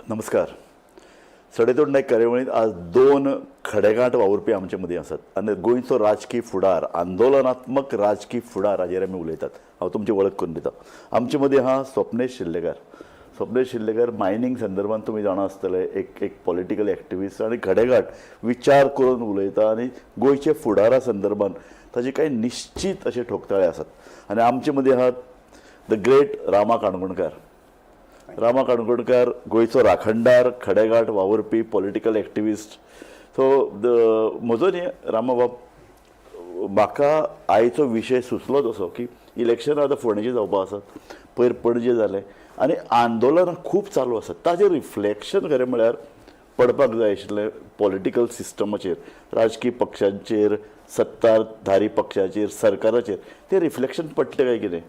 नमस्कार. सडेतोड कार्यावळीत आज दोन खडेगांठ वावुरपी आमचे मदीं आसात आनी गोंयचो राजकीय फुडार आंदोलनात्मक राजकीय फुडार हाजेर आमी उलयतात. हांव तुमची वळख करून दिता. आमचे मदीं आहा स्वप्नेश शिल्लेकर. स्वप्नेश शिल्लेकर मायनींग संदर्भात तुम्ही जाणा आसतले एक पॉलिटिकल एक्टिविस्ट आनी खडेगांठ विचार करून उलयता आनी गोंयचे फुडारा संदर्भात ताजे कांय निश्चित अशे ठोकताळे आसात. आनी आमचे मदीं आहात द ग्रेट रामा काणकोणकार. रामा काणकोणकार गोंयचो राखणदार, खडेगांठ वावुरपी पॉलिटिकल एक्टिविस्ट. सो म्हजो न्ही रामा बाब, म्हाका आयचो विशय सुचलो तसो की इलेक्शनां आतां फोंडेची जावपा आसात, पयर पणजे जाले आनी आंदोलनां खूब चालू आसात. ताजें रिफ्लेक्शन खरें म्हळ्यार पडपाक जाय आशिल्लें पॉलिटिकल सिस्टमाचेर, राजकीय पक्षांचेर, सत्ताधारी पक्षाचेर, सरकाराचेर. तें रिफ्लेक्शन पडलें काय कितें?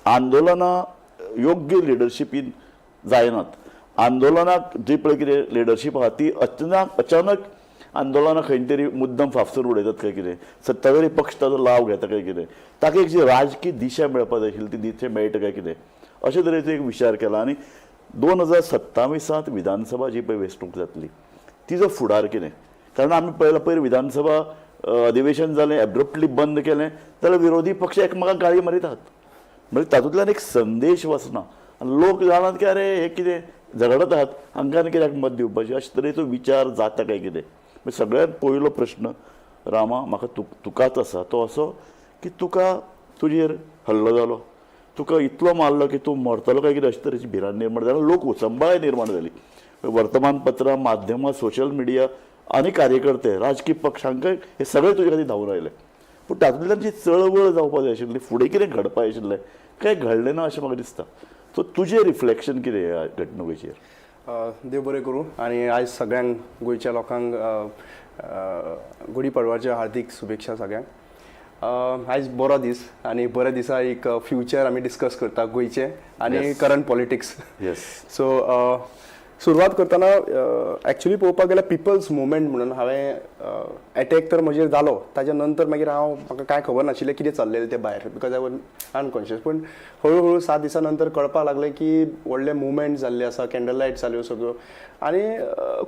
आंदोलनां योग्य लिडरशिपीन जायनात. आंदोलनाक जी पळय कितें लिडरशीप आहा ती अचानक आंदोलनां खंय तरी मुद्दम फाफसून उडयतात काय कितें, सत्ताधारी पक्ष ताचो लाव घेता काय कितें, ताका एक जी राजकीय दिशा मेळपाक जाय आशिल्ली ती दिशा मेळटा काय कितें, अशे तरेचो एक विचार केला. आनी 2027 विधानसभा जी पळय वेंचणूक जातली तिजो फुडार कितें? कारण आमी पळयलां पयर विधानसभा अधिवेशन जालें, एब्रप्टली बंद केलें जाल्यार विरोधी पक्ष एकमेकांक गाळी मारितात. म्हणजे तातूंतल्यान एक संदेश वचना. लोक जाणात की अरे हे कितें झगडत आहात, हांकां कित्याक मत दिवपाचें, अशे तरेचो विचार जाता काय कितें? सगळ्यांत पयलो प्रश्न रामा म्हाका तुकाच आसा, तो असो की तुका तुजेर हल्लो जालो, तुका इतलो मारलो की तूं मरतलो काय कितें, अशे तरेची भिरांत निर्माण जाली. लोक उचंबाळ निर्माण जाली. वर्तमानपत्रां, माध्यमां, सोशल मिडिया आनी कार्यकर्ते, राजकीय पक्ष हांकां हे सगळे तुजे खातीर धांवून आयले. पूण तातूंतल्यान जी चळवळ जावपाक जाय आशिल्ली, फुडें कितें घडपाक जाय आशिल्लें कांय घडलें ना अशें म्हाका दिसता. सो तुजें रिफ्लेक्शन कितें ह्या घडणुकेचेर? देव बरें करूं. आनी आयज सगळ्यांक गोंयच्या लोकांक गुडी पडवाच्या हार्दिक शुभेच्छा सगळ्यांक. आयज बरो दीस आनी बऱ्या दिसा एक फ्युचर आमी डिस्कस करता गोंयचें आनी करंट पॉलिटिक्स. सो सुरवात करतना एक्चुली पळोवपाक गेल्यार पिपल्स मुवमेंट म्हणून हांवें एटॅक तर म्हजेर जालो, ताच्या नंतर मागीर म्हाका कांय खबर नाशिल्लें कितें चल्लेलें तें भायर, बिकॉज आय वॉज अनकॉन्शियस. पूण हळू 7 दिसां नंतर कळपाक लागलें की व्हडले मुवमेंट जाल्ले आसा, कॅन्डल लायट जाल्यो सगळ्यो आनी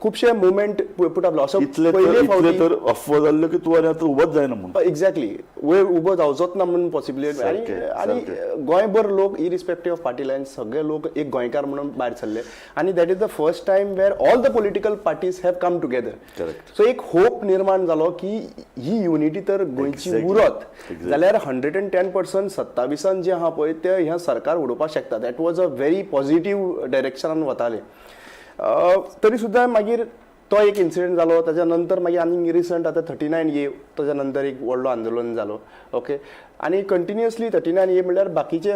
खुबशे मुवमेंट पुट अपलो. असो पयले तर अफवा जाल्लो की तूं आनी आतां उबोच जायना म्हणून. एक्झॅक्टली, वयर उबो जावचोच ना म्हणून पॉसिबिलिटी. आनी गोंयभर लोक इरिस्पेक्टीव ऑफ पार्टी लायन सगळे लोक एक गोंयकार म्हणून भायर सरले. आनी that is the first time where all the political parties have come together. So एक होप निर्माण जालो की ही युनिटी तर गोंयची उरत जाल्यार 110% 27 जे आहा पळय ते ह्या सरकार उडोवपाक शकता. That was a very positive डायरेक्शनान वताले. तरी सुद्दां मागीर तो एक इन्सिडेंट जालो. ताच्या नंतर मागीर आनी रिसंट आतां 39A ताच्या नंतर एक व्हडलो आंदोलन जालो. ओके. आनी कंटिन्युअसली 39A म्हणल्यार बाकीचे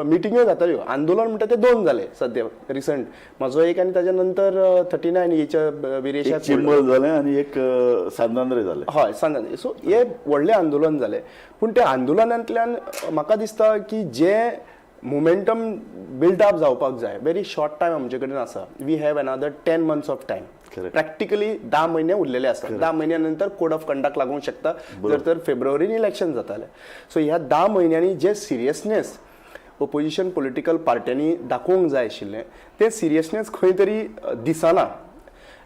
मिटिंग्यो जाताल्यो. आंदोलन म्हणटा ते 2 जाले सद्या रिसंट, म्हजो एक आनी ताच्या नंतर 39Aच्या विरेशाक चिंबळ जालें आनी एक सांदांद्रे जालें. हय, सांदांद्रे. सो हे व्हडलें आंदोलन जालें. पूण त्या आंदोलनांतल्यान म्हाका दिसता की जे मोमेंटम बिल्ड अप जावपाक जाय व्हेरी शॉर्ट टायम आमचे कडेन आसा. We have another 10 months of time. Practically 10 महिने उरलेले आसात. 10 महिन्या नंतर कोड ऑफ कंडक्ट लागूंक शकता जर तर फेब्रुवारीन इलेक्शन जातालें. सो ह्या 10 महिन्यांनी जे सिरियसनेस ओपोजिशन पॉलिटिकल पार्ट्यांनी दाखोवंक जाय आशिल्लें तें सिरियसनेस खंय तरी दिसना.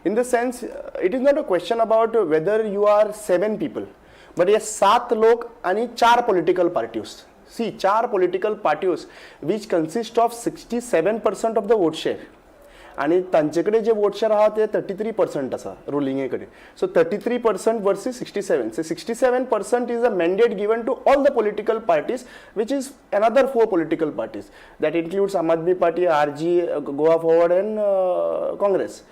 In the sense it is not a question about whether you are 7 people, but हे 7 लोक आनी 4 political parties. See, 4 political parties which consist of 67% of the vote share. आणि तांचे कडेन जे वोट शेअर आहा ते 33% आसा रुलिंगे कडेन. So 33% versus 67. So 67% is a mandate given to all the political parties which is another 4 political parties. That includes Aam Aadmi Party, RG, Goa Forward and Congress.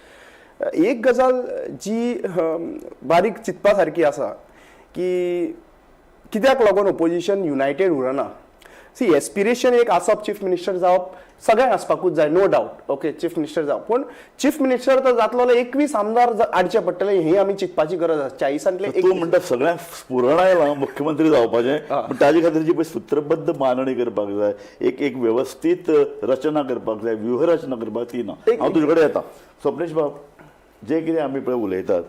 एक गजाल जी बारीक चिंतपा सारकी आसा की कित्याक लागून ओपोजिशन युनायटेड उरना. सी, एस्पिरेशन एक आसप चीफ मिनिस्टर जावप सगळ्यांक आसपाकूच जाय, no doubt. Okay, chief minister जावप. पूण चीफ मिनिस्टर तर जातलो 21 आमदार हाडचे पडटले हे आमी चिंतपाची गरज आसा. 40 तूं म्हणटा सगळ्यांक स्फुरण आयलां मुख्यमंत्री जावपाचें, पूण ताजे खातीर जी पळय सूत्रबद्ध मांडणी करपाक जाय, एक व्यवस्थीत रचना करपाक जाय, व्यूहरचना करपाक ती ना. हांव तुजे कडेन येता. स्वप्नेश बाब, जे कितें आमी पळय उलयतात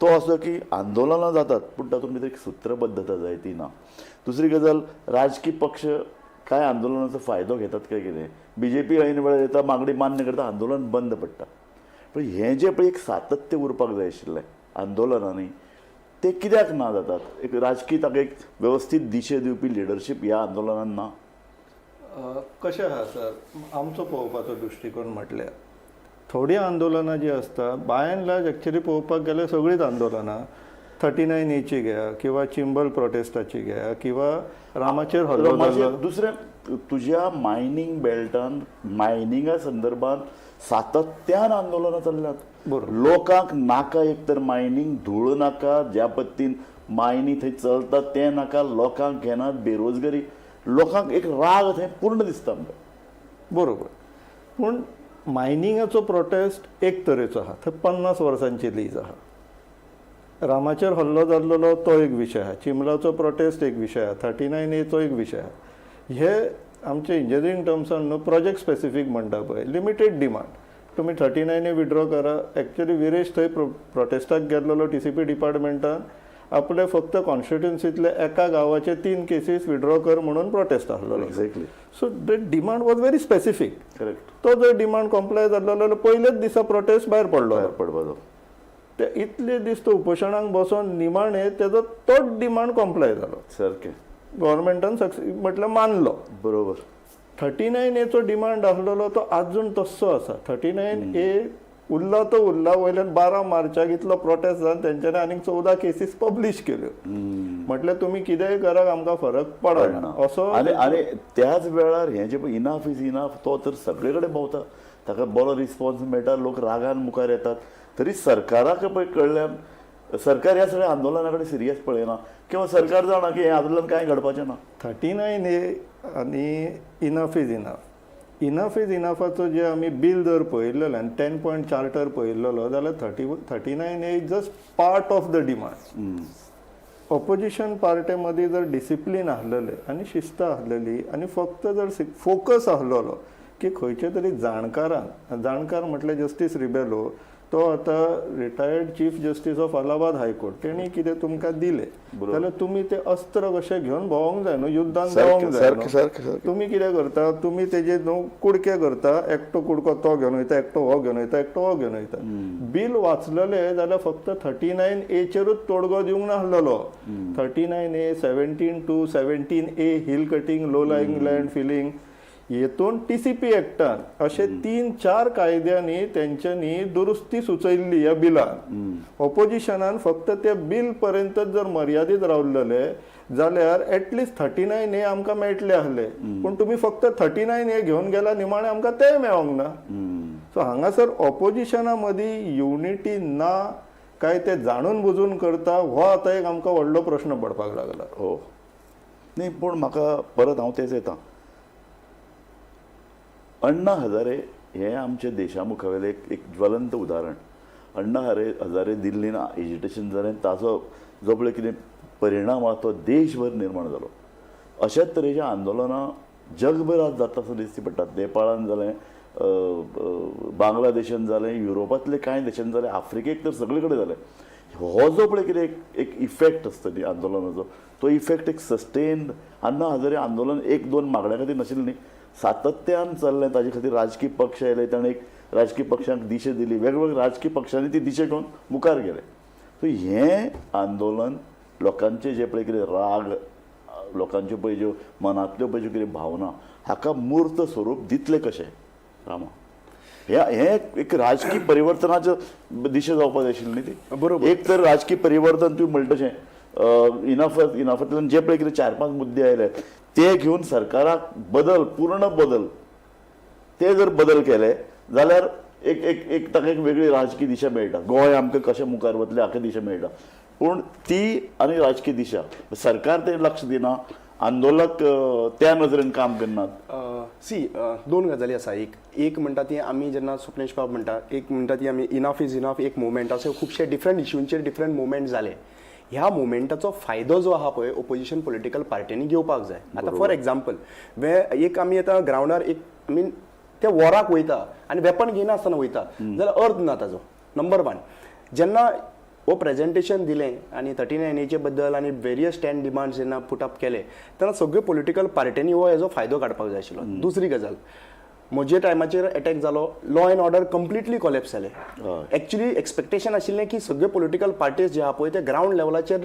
तो असो की आंदोलनां जातात पूण तातूंत भितर एक सूत्रबद्धता जाय ती ना. दुसरी गजाल, राजकीय पक्ष काय आंदोलनाचो फायदो घेतात काय कितें? BJP ऐन वेळार येता, मागणी मान्य करता, आंदोलन बंद पडटा. पण हे जे पळय एक सातत्य उरपाक जाय आशिल्लें आंदोलनांनी ते कित्याक ना जातात एक राजकीय ताका एक व्यवस्थीत दिशे दिवपी लिडरशीप ह्या आंदोलनान ना कशें आहा सर आमचो पळोवपाचो दृश्टीकोन म्हटल्यार थोडी आंदोलनां जी आसता बाय एंड लार्ज एक्चुअली पळोवपाक गेल्यार सगळींच आंदोलनां 39A घ्या किंवा चिंबल प्रोटेस्टाची घ्या किंवा रामाचेर हल्लो जाल्लो दुसरें तुज्या मायनींग बेल्टान मायनिंगा संदर्भात सातत्यान आंदोलनां चल्ल्यात लोकांक नाका एक तर मायनींग धूळ नाका ज्या पद्दतीन मायनी थंय चलता तें नाका लोकांक घेनात बेरोजगारी लोकांक एक राग थंय पूर्ण दिसता आमकां बरोबर पूण मायनिंगाचो प्रोटेस्ट एक तरेचो आहा थंय 50 वर्सांची लीज आहा रामाचेर हल्लो जाल्लो तो एक विशय आहा चिंबलाचो प्रोटेस्ट एक विशय आहा 39A एक विशय आहा हे आमचे इंजिनियरींग टर्म्सान न्हू प्रोजेक्ट स्पेसिफीक म्हणटा पळय लिमिटेड डिमांड तुमी 39A विड्रॉ करा एक्चुअली विरेश थंय प्रोटेस्टाक गेल्लो TCP डिपार्टमेंटान आपले फक्त कॉन्स्टिट्युन्सींतले एका गांवाचे 3 केसीस विड्रॉ कर म्हणून प्रोटेस्ट आसलो exactly so that demand was very specific correct तो जर डिमांड कॉम्प्लाय जाल्लो जाल्यार पयलेच दिसा प्रोटेस्ट भायर पडलो भायर पडपाचो ते इतले दीस तो उपोशणांक बसोन निमाणे तेजो तोच डिमांड कॉम्प्लाय जालो सारकें गव्हर्मेंटान म्हटल्यार मानलो बरोबर 39A डिमांड आसलेलो तो आजून तस्सो आसा 39A उरला तो उरला वयल्यान 12 मार्चाक इतलो प्रोटेस्ट जावन तेंच्यांनी आनीक 14 केसीस पब्लीश केल्यो म्हटल्यार तुमी कितेंय करात आमकां फरक पडना असो आनी त्याच वेळार हें जे इनाफ इज इनाफ तो तर सगळे कडेन भोंवता ताका बरो रिस्पॉन्स मेळटा लोक रागान मुखार येतात तरी सरकाराक पळय कळ्ळें सरकार ह्या सगळ्या आंदोलना कडेन सिरियस पळयना किंवा सरकार जाणा की हें आंदोलन कांय घडपाचें ना 39A आनी इनफ इज इनफाचो जे आमी बील जर पळयल्लें आनी 10 पॉयंट चार्टर पळयल्लो जाल्यार 39A is just part of the demand opposition party मदीं जर डिसिप्लीन आसलेलें आनी शिस्त आसलेली आनी फक्त जर फोकस आसलेलो की खंयचे तरी जाणकार म्हटल्यार जस्टीस रिबेलो तो आतां retired chief justice of Allahabad high court तेणी कितें तुमकां दिलें जाल्यार तुमी ते अस्त्र कशें घेवन भोंवंक जाय न्हू युद्धान जावंक जाय न्हू तुमी कितें करता तुमी तेजे न्हू कुडके करता एकटो कुडको तो घेवन वयता एकटो हो घेवन वयता एकटो हो घेवन वयता बील वाचलेलें जाल्यार फक्त 39A तोडगो दिवंक नासलेलो 39A 17 to 17A hill cutting low lying land filling हेतून TCP एक्टान अशे 3-4 कायद्यांनी तेंच्यांनी दुरुस्ती सुचयल्ली ह्या बिलान ऑपोजिशनान फक्त ते बिल पर्यंत जर मर्यादीत रावलेले जाल्यार एटलिस्ट 39A आमकां मेळटले आसले पूण तुमी फक्त 39A घेवन गेला निमाणे आमकां तें मेळोंक ना सो हांगासर ऑपोजिशना मदीं युनिटी ना काय ते जाणून बुजून करता हो आतां एक आमकां व्हडलो प्रश्न पडपाक लागला हो न्ही पूण म्हाका परत हांव तेच येता अण्णा हजारे हे आमचे देशा मुखावेलें एक ज्वलंत उदाहरण अण्णा हजारे दिल्लीन एजिटेशन जालें ताचो जो पळय कितें परिणाम आसा तो देशभर निर्माण जालो अशाच तरेच्या आंदोलनां जगभर आज जाता असो दिसती पडटात नेपाळान जालें बांगलादेशान जालें युरोपांतले कांय देशांत जालें आफ्रिकेक तर सगळे कडेन जालें हो जो पळय कितें एक इफेक्ट आसता न्ही आंदोलनाचो तो इफेक्ट एक सस्टेन्ड अण्णा हजारे आंदोलन 1-2 मागण्या खातीर नाशिल्लें न्ही सातत्यान चल्लें ताजे खातीर राजकीय पक्ष आयले ताणें एक राजकीय पक्षांक दिशा दिली वेगवेगळ्या राजकीय पक्षांनी ती दिशा घेवन मुखार गेले सो हें आंदोलन लोकांचे जे पळय कितें राग लोकांच्यो पळय ज्यो मनांतल्यो पळय ज्यो कितें भावना हाका मूर्त स्वरूप दितले कशें रामा हें एक राजकीय परिवर्तनाचो दिशा जावपाक जाय आशिल्ली न्ही ती बरोबर एक तर राजकीय परिवर्तन तुवें म्हणटा तशें इनाफांतल्यान जे पळय कितें 4-5 मुद्दे आयले ते घेवन सरकाराक पूर्ण बदल ते जर बदल केले जाल्यार एक ताका एक वेगळी राजकीय दिशा मेळटा गोंय आमकां कशें मुखार वतलें हाका दिशा मेळटा पूण ती आनी राजकीय दिशा सरकार तें लक्ष दिना आंदोलक त्या नजरेन काम करनात सी 2 गजाली आसा एक म्हणटा ती आमी जेन्ना स्वप्नेश बाब म्हणटा एक म्हणटा ती आमी इनफ इज इनफ एक मुवमेंट अशे खुबशे डिफरंट इश्यूंचेर डिफरंट मुवमेंट जाले ह्या मुवमेंटाचो फायदो जो आहा पळय ओपोजिशन पॉलिटिकल पार्टींनी घेवपाक जाय आतां फॉर एग्जाम्पल एक आमी आतां ग्रावंडार एक मीन ते वॉराक वयता आनी वेपन घेयनासतना वयता जाल्यार अर्थ ना ताजो नंबर 1 जेन्ना हो प्रेजेंटेशन दिलें आनी 39A बद्दल आनी वेरियस 10 डिमांड्स जेन्ना पुट अप केले तेन्ना सगळ्यो पॉलिटिकल पार्टींनी हो हेजो फायदो काडपाक जाय आशिल्लो दुसरी गजाल म्हजे टायमाचेर अटॅक जालो, law and order completely collapse जाले. हय. एक्चुअली एक्सपेक्टेशन आशिल्लें की सगळे पॉलिटिकल पार्टीज जे आहा पळय ते ग्राउंड लेवलाचेर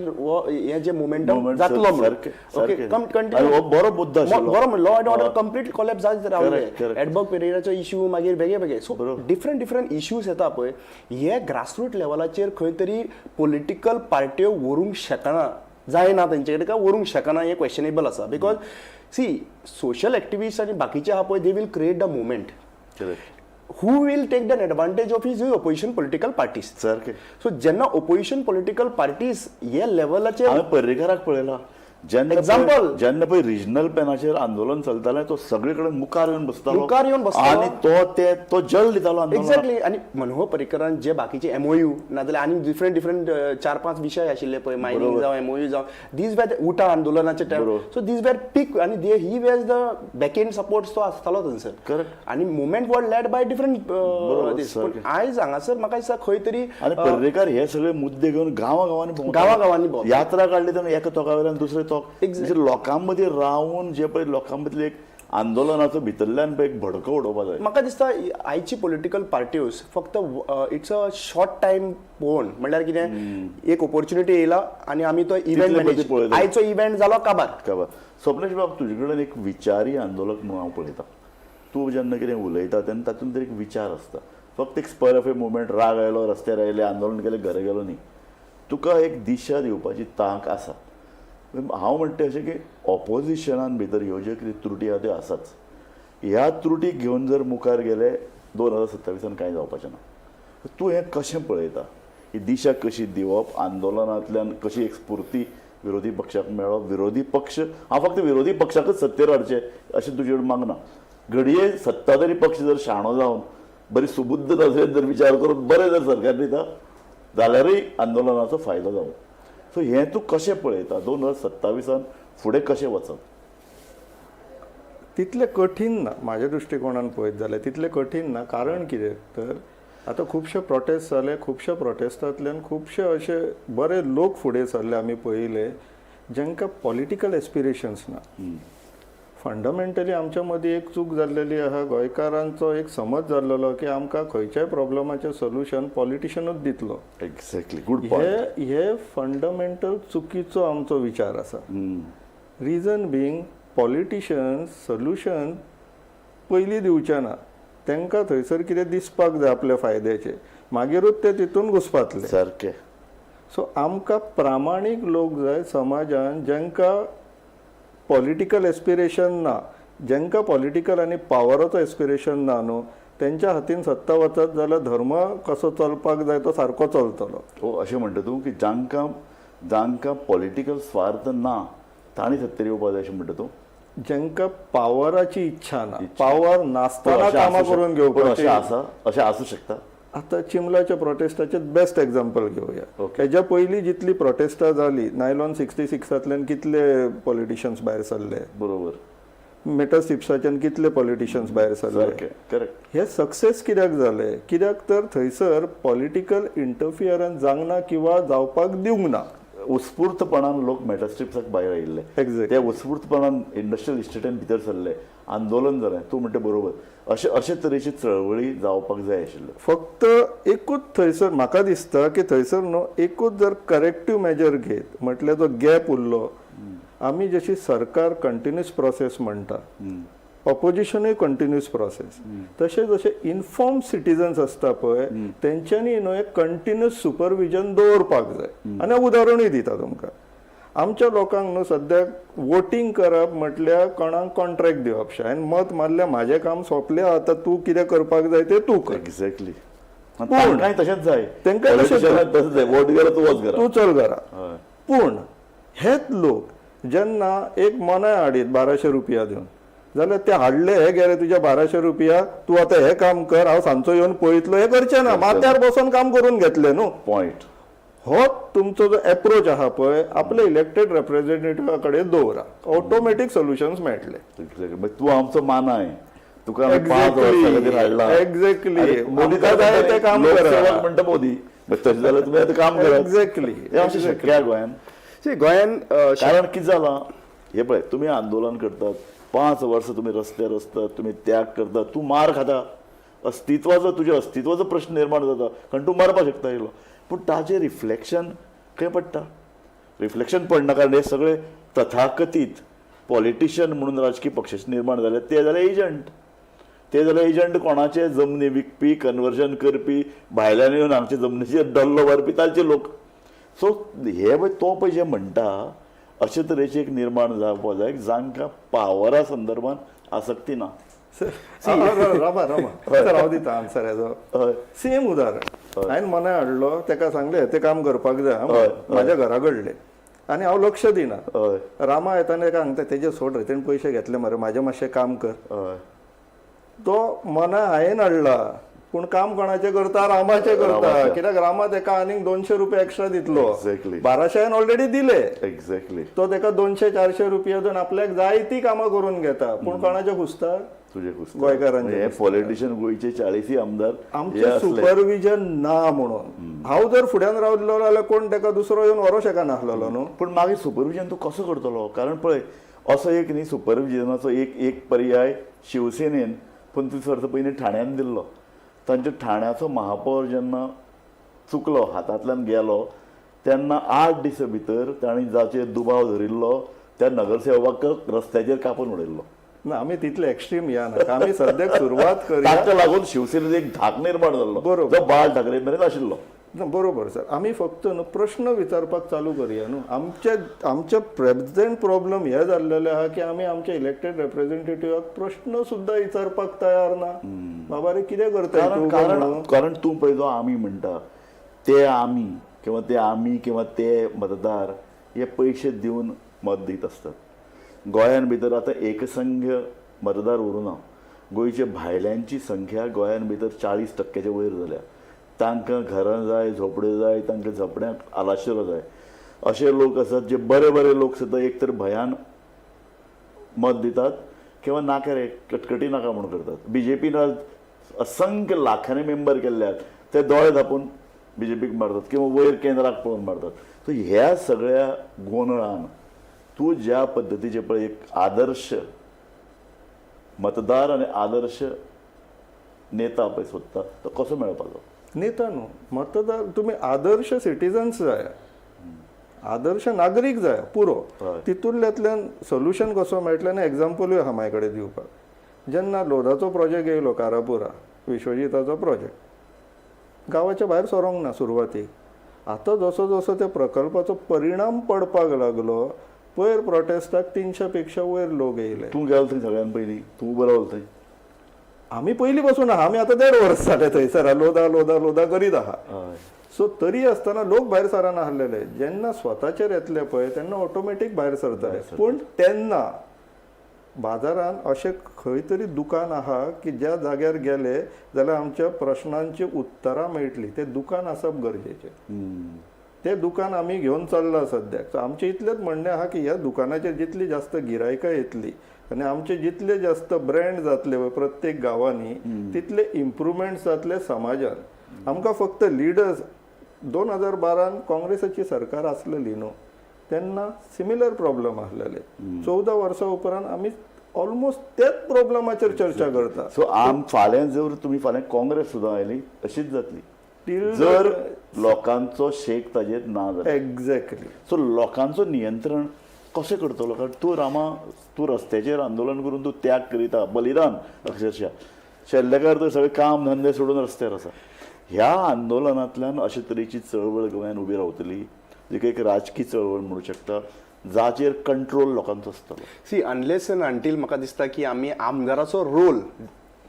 हे जे मोमेंटम Moment जातलो सारकें, ओके सारकें. आनी हो बरो मुद्दो आशिल्लो. बरो law and order complete collapse जायत रावले. Correct, correct. एडबर्ग पेरेराचो इश्यू मागीर वेगळे सो डिफरंट डिफरंट इश्यूज येता पळय हे ग्रासरूट लेवलाचेर खंय तरी पॉलिटिकल पार्ट्यो व्हरूंक शकना, जायना तेंचे कडेन काय व्हरूंक शकना हे क्वेश्चनेबल आसा. बिकॉज सी सोशल एक्टिविस्ट आनी बाकीचे आहा पळय they will create the movement. Who will take the advantage of his opposition political parties. सारकें. सो जेन्ना ऑपोजिशन पॉलिटिकल पार्टीज हे लेवलाचेर हांवें पर्रेकाराक पळयला Example. जेन्ना पळय रिजनल पॅनाचेर आंदोलन चलतालें तो सगळे कडेन मुखार येवन बसतालो. आनी तो जल दितालो आंदोलनाक. एक्झॅक्टली. आणि मनोहर पर्रीकरान जे बाकीचे एमओयू नाजाल्यार आनी डिफरंट 4-5 विशय आशिल्ले पळय मायनिंग जावं एमओयू जावं दीज वेर उठा आंदोलनाचे time. So these were peak आनी he was the back end support तो आसतालो थंयसर. Correct. आनी movement was led by different दीस. पूण आयज हांगासर म्हाका दिसता खंय तरी आनी पर्रेकार हे सगळे मुद्दे घेवन गांवांनी गांवांनी भोंवता. यात्रा काडली तेन्ना एका तोका वयल्यान दुसरे तोक Exactly. म्हणजे लोकां मदीं रावन जे पळय लोकां मदले एक आंदोलनाचो भितरल्यान पळय एक भडको उडोवपा जाय. म्हाका दिसता आयची पॉलिटिकल पार्ट्योज फक्त इट्स अ शॉर्ट टायम पोवन म्हणल्यार कितें एक ऑपॉर्च्युनिटी येयला आनी आमी तो इव्हेंट मॅनेज पळयता. आयचो इव्हेंट जालो काबार. खबर. स्वप्नेश बाब तुजे कडेन एक विचारी आंदोलक म्हणून हांव पळयतां. तूं जेन्ना कितें उलयता तेन्ना तातूंत एक विचार आसता. फक्त एक स्पर ऑफ ए मुवमेंट राग आयलो रस्त्यार आयले आंदोलन केलें घरा गेलो न्ही. तुका एक दिशा दिवपाची तांक आसा. हांव म्हणटा अशें की ऑपोजिशनान भितर ह्यो ज्यो कितें त्रुटी आहा त्यो आसाच. ह्या त्रुटी घेवन जर मुखार गेले 2027 कांय जावपाचें ना. तूं हें कशें पळयता? ही दिशा कशी दिवप आंदोलनांतल्यान कशी एक स्फूर्ती विरोधी पक्षाक मेळप? विरोधी पक्ष हांव फक्त विरोधी पक्षाकच सत्तेर हाडचें अशें तुजे कडेन मागना. घडये सत्ताधारी पक्ष जर शाणो जावन बरी सुबुद्ध नजरेन जर विचार करून बरें जर सरकार दिता जाल्यारूय आंदोलनाचो फायदो जावं. सो हें तूं कशें पळयता 2027 फुडें कशें वचप? तितलें कठीण ना म्हाज्या दृश्टिकोनान पळयत जाल्यार तितलें कठीण ना. कारण कितें तर आतां खुबशे प्रोटेस्ट जाले. खुबशे प्रोटेस्टांतल्यान खुबशे अशे बरे लोक फुडें सरले आमी पळयले जांकां पॉलिटिकल एस्पिरेशन्स ना. फंडमेंटली आमच्या मदीं एक चूक जाल्लेली आहा. गोंयकारांचो एक समज जाल्लो की आमकां खंयच्याय प्रॉब्लमाचें सोल्युशन पॉलिटिशनूच दितलो. एक्झॅक्टली. Good point. हे फंडमेंटल चुकीचो आमचो विचार आसा. रिजन बींग पॉलिटिशियन्स सोल्युशन पयलीं दिवचे ना. तांकां थंयसर कितें दिसपाक जाय आपल्या फायद्याचें मागीरूच ते तितून घुसपातले. सारकें. सो आमकां प्रामाणीक लोक जाय समाजान जांकां पॉलिटिकल एस्पिरेशन ना, जांकां पॉलिटिकल आनी पावराचो एस्पिरेशन ना न्हू तेंच्या हातीन सत्ता वचत जाल्यार धर्म कसो चलपाक जाय तो सारको चलतलो. अशें म्हणटा तूं की जांकां पॉलिटिकल स्वार्थ ना तांणी सत्तेर येवपा जाय अशें म्हणटा तूं? जांकां पावराची इच्छा ना, पावर नासतना कामां करून घेवपाची. अशें आसूं शकता. आतां चिमलाच्या प्रोटेस्टाचे बेस्ट एग्जाम्पल घेवया. Okay. हेज्या पयलीं जितली प्रोटेस्टां जाली नायलॉन 66 कितले पॉलिटिशियन्स भायर सरले. बरोबर. मेटल स्टिप्साच्यान कितले पॉलिटिशियन्स भायर सरले. करेक्ट. हे सक्सेस कित्याक जाले? कित्याक तर थंयसर पॉलिटिकल इंटरफियरन्स जावंक ना किंवा जावपाक दिवंक ना. उत्स्फूर्तपणान लोक मेटास्ट्रिप्साक भायर आयिल्ले. Exactly. ते उत्स्फूर्तपणान इंडस्ट्रियल इस्टेटान भितर सरले आंदोलन जालें. तूं म्हणटा बरोबर. अशे तरेची चळवळी जावपाक जाय आशिल्ल्यो. फक्त एकूच थंयसर म्हाका दिसता की थंयसर न्हू एकूच जर करेक्टीव मेजर घेत म्हटल्यार जो गॅप उरलो आमी जशी सरकार कंटिन्युअस प्रोसेस म्हणटा ऑपोजिशनूय कंटिन्युअस प्रोसेस तशें जशें इन्फॉर्म सिटीजन्स आसता पळय तेंच्यांनी न्हू एक कंटिन्युअस सुपरविजन दवरपाक जाय. आनी हांव उदाहरणूय दिता तुमकां. आमच्या लोकांक न्हू सद्याक वोटींग करप म्हटल्यार कोणाक कॉन्ट्रॅक्ट दिवप शे हांवें मत मारलें म्हाजें काम सोंपलें आतां तूं कितें करपाक जाय तें तूं कर. एक्झॅक्टली. तांकांय तशेंच जाय. तांकांय तशेंच जाय. वोट गेलो तूं वच घरा. तूं चल घरा. पूण हेच लोक जेन्ना एक मनाय हाडीत 1200 रुपया दिवन जाल्यार ते हाडले हे गेले तुज्या 1200 रुपया तूं आतां हें काम कर हांव सांजचो येवन पळयतलो हें करचें ना. माथ्यार बसून काम करून घेतलें न्हू. पॉयंट. हो तुमचो जो एप्रोच आहा पळय आपले इलेक्टेड रिप्रेझेंटेटिव्हा कडेन दवरा. ऑटोमॅटीक सोल्युशन्स मेळटले. तूं आमचो मानाय. तुका 5 वर्सां खातीर हाडला. एक्झॅक्टली. मोदी जाय तें काम करा म्हणटा मोदी. तशें जाल्यार तुमी आतां काम करा. एक्झॅक्टली. हें अशें शक्य गोंयान. गोंयान कारण कितें जालां हे पळय तुमी आंदोलन करतात 5 वर्स तुम्ही रस्त्यार असता, तुम्ही त्याग करता, तूं मार खाता, तुझ्या अस्तित्वाचो प्रश्न निर्माण जाता कारण तूं मारपाक शकता येयलो, पूण ताजें रिफ्लेक्शन खंय पडटा? रिफ्लेक्शन पडना कारण हे सगळे तथाकथीत पॉलिटिशियन म्हणून राजकीय पक्ष निर्माण जाले, ते जाले एजंट कोणाचे जमनी विकपी, कन्वर्जन करपी, भायल्यान येवन हांगचे जमनीचेर डल्लो मारपी तांचे लोक. सो हे पळय तो पळय जे म्हणटा अशे तरेचे एक निर्माण जावपा जाय जांकां पावरा संदर्भात आसक्ती ना. रामा सर हांव दिता आन्सर हेजो. सेम उदाहरण हांवें मनाय हाडलो, ताका सांगलें तें काम करपाक जाय म्हाज्या घरा कडलें, आनी हांव लक्ष दिना. रामा येताना ताका सांगता तेजे सोड रे, तेणें पयशे घेतले मरे, म्हाजें मातशें काम कर. तो मना हांवें हाडला, पूण काम कोणाचें करता? रामाचें करता. कित्याक रामा ताका आनीक 200 रुपया एक्स्ट्रा दितलो. 1200 ऑलरेडी दिले. एक्झॅक्टली. तो ताका 200-400 रुपया दिवन आपल्याक जाय ती कामां करून घेता, पूण कोणाच्या हुसता? तुझे गोंयकारांचे. हे पॉलिटिशियन गोंयचे 40 आमदार आमचे सुपरविजन ना म्हणून. हांव जर फुड्यान रावलो जाल्यार कोण ताका दुसरो येवन व्हरो शकनासलो न्हू. पूण मागीर सुपरविजन तूं कसो करतलो? कारण पळय असो एक न्ही सुपरविजनाचो एक पर्याय शिवसेनेन पूण तुवें सर्त पयलीं ठाण्यान दिल्लो. तांच्या ठाण्याचो महापौर जेन्ना चुकलो, हातांतल्यान गेलो, तेन्ना 8 दिसां भितर तांणी जाचेर दुबाव धरिल्लो त्या नगरसेवकाक रस्त्याचेर कापून उडयल्लो. ना आमी तितले एक्स्ट्रीम या नाका, आमी सद्याक सुरवात करूया. ताका लागून शिवसेनेत एक धाक निर्माण जाल्लो, बरोबर. जो बाळ ठाकरे मेरेन आशिल्लो. बरोबर सर, आमी फक्त न्हू प्रश्न विचारपाक चालू करुया न्हू. आमचे प्रेझेंट प्रॉब्लम हे जाल्लेले आहा की आमी आमच्या इलेक्टेड रिप्रेझेंटेटिव्हाक प्रश्न सुद्धा विचारपाक तयार ना. बाबा रे कितें करता कारण तूं पळय जो आमी म्हणटा ते आमी किंवा ते मतदार हे पयशे दिवन मत दित असतात. गोंयान भितर आतां एकसंख्य मतदार उरूना. गोंयच्या भायल्यांची संख्या गोंयान भितर 40% वयर जाल्या. तांकां घरां जाय, झोपड्यो जाय, तांकां झोपड्यांक आलाशिरो जाय. अशे लोक आसात जे बरे लोक सुद्दां एक तर भयान मत दितात किंवा नाका रे कटकटी नाका म्हणून करतात. बीजेपीन असंख्य लाखांनी मेंबर केल्ल्यात ते दोळे धापून बीजेपीक मारतात किंवा वयर केंद्राक पळोवन मारतात. सो ह्या सगळ्या गोंधळान तूं ज्या पद्दतीचे पळय एक आदर्श मतदार आनी आदर्श नेता पळय सोदता तो कसो मेळपाचो? नेता न्हू, मतदार. तुमी आदर्श सिटीजन्स जाय, आदर्श नागरीक जाय पुरो. तितूंतल्यातल्यान सोल्युशन कसो मेळटलें आनी एक्झाम्पलूय आहा म्हाजे कडेन दिवपाक. जेन्ना लोधाचो प्रोजेक्ट येयलो कारापुरा, विश्वजिताचो प्रोजेक्ट गांवाच्या भायर सरोंक ना सुरवातीक. आतां जसो जसो त्या प्रकल्पाचो परिणाम पडपाक लागलो, वयर प्रोटेस्टाक 300 पेक्षा वयर लोक येयले. तूं गेलो थंय सगळ्यान पयलीं, तूं उबो रावलो थंय? आमी पयलीं पासून आहा, आमी आतां 1.5 वर्स जाले थंयसर लोदा करीत आहा. सो तरी आसतना लोक भायर सराना आसलेले. जेन्ना स्वताचेर येतले पळय तेन्ना ऑटोमॅटीक भायर सरताले. पूण तेन्ना बाजारान अशें खंय तरी दुकान आहा की ज्या जाग्यार गेले जाल्यार आमच्या प्रश्नांची उतरां मेळटली. तें दुकान आसप गरजेचें. तें दुकान आमी घेवन चल्ला सद्याक. सो आमचें इतलेंच म्हणणें आहा की ह्या दुकानाचेर जितली जास्त गिरायकां येतली आनी आमचे जितले जास्त ब्रँड जातले प्रत्येक गांवांनी तितले इम्प्रुवमेंट्स जातले समाजान. आमकां फक्त लिडर्स 2012 काँग्रेसाची सरकार आसलेली न्हू, तेन्ना सिमिलर प्रॉब्लेम आसलेले. 14 वर्सां उपरांत आमी ऑलमोस्ट तेच प्रॉब्लेमाचेर चर्चा करता. सो फाल्यां जर तुमी फाल्यां काँग्रेस सुद्दां आयली अशीच जातली जर लोकांचो शेक ताजेर ना जालो. एक्झॅक्टली. सो लोकांचो नियंत्रण कशें करतलो? कारण तूं रस्त्याचेर आंदोलन करून तूं त्याग करीता, बलिदान अक्षरशः. शेल्लेकार तर सगळे काम धंदे सोडून रस्त्यार आसा. ह्या आंदोलनांतल्यान अशे तरेची चळवळ गोंयांत उबी रावतली, जी एक राजकीय चळवळ म्हणू शकता, जाचेर कंट्रोल लोकांचो आसतलो. सी अनलेस एंड अंटील म्हाका दिसता की आमी आमदाराचो रोल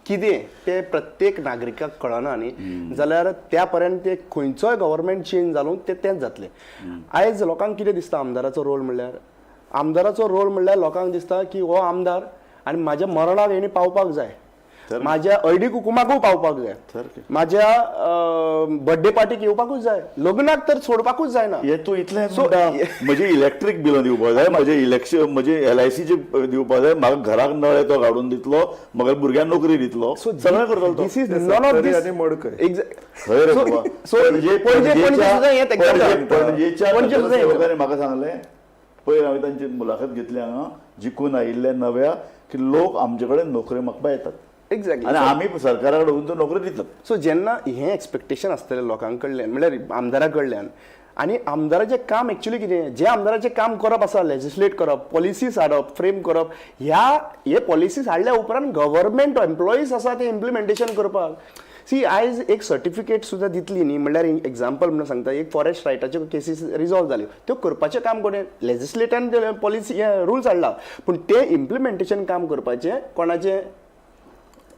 कितें ते प्रत्येक नागरिकाक कळना न्ही जाल्यार त्या पर्यंत ते खंयचोय गव्हर्मेंट चेंज जालो तेंच जातलें. आयज लोकांक कितें दिसता आमदाराचो रोल म्हणल्यार लोकांक दिसता की हो आमदार आनी म्हाज्या मरणाक हेणी पावपाक जाय, माझ्या हळदी कुकुमाकूय पावपाक जाय, माझ्या बर्थडे पार्टीक येवपाकूच जाय, लग्नाक तर सोडपाकूच जायना. हे तूं इतलें म्हजे इलेक्ट्रीक बिलां दिवपाक जाय, म्हजे LICचे दिवपाक जाय, म्हाका घराक नळ तो काडून दितलो, म्हाका भुरग्यांक नोकरी दितलो, सगळें करतलो. दिस इज नॉन ऑफ दिस म्हाका सांगलें पयर हांवें तांची मुलाखत घेतली हांगा जिखून आयिल्ल्या नव्या की लोक आमचे कडेन नोकरी मागपाक येतात एक्झॅक्टली आनी आमी सरकारा कडेन वचून नोकरी दितात. सो जेन्ना हें एक्सपेक्टेशन आसतलें लोकां कडल्यान म्हणल्यार आमदारा कडल्यान आनी आमदाराचें काम एक्चुअली कितें जे आमदाराचें काम करप आसा लेजिस्लेट करप पॉलिसीज हाडप फ्रेम करप हे पॉलिसीज हाडल्या उपरांत गव्हर्मेंट एम्प्लॉईज आसा ते इम्प्लिमेंटेशन करपाक. सी आयज एक सर्टिफिकेट सुद्दां दितली न्ही म्हणल्यार एक्झाम्पल म्हणून सांगता एक फॉरेस्ट रायटाच्यो केसीस रिजॉल्व जाल्यो त्यो करपाचें काम कोणें लेजिस्लेटान पॉलिसी रुल्स हाडला पूण ते इम्प्लिमेंटेशन काम करपाचें कोणाचें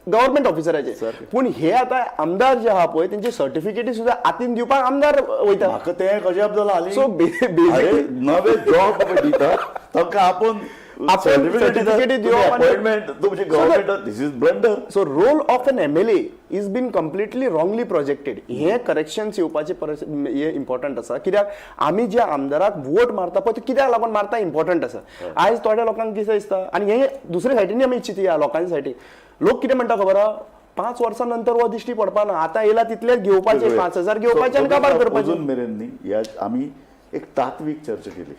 गव्हर्मेंट ऑफिसराचे. पूण हे आता आमदार जे आहा पळय तेंची सर्टिफिकेटी सुद्दां हातीन दिवपाक आमदार वयता. म्हाका तें कशें जाला हालीं सो अरे नवे जॉब दितात तांकां आपण certificate दिवप आनी- अपॉइंटमेंट तुमचे government this is blunder. So role of an MLA is been completely wrongly projected. हे करेक्शन्स येवपाचे हे इम्पॉर्टंट आसा कित्याक आमी जे आमदाराक वोट मारता पळय ते कित्याक लागून मारता इम्पॉर्टंट आसा. आयज थोड्या लोकांक कितें दिसता आनी हे दुसरे सायडीन आमी चिंती या लोकांच्या सायडीन लोक कितें म्हणटा खबर आहा 5 वर्सां नंतर हो दिश्टी पडपाना आतां येयला तितलेच घेवपाचे 5,000 घेवपाचे आनी काबार करपाचे. अजून मेरेन न्ही ह्या आमी एक तात्वीक चर्चा केली.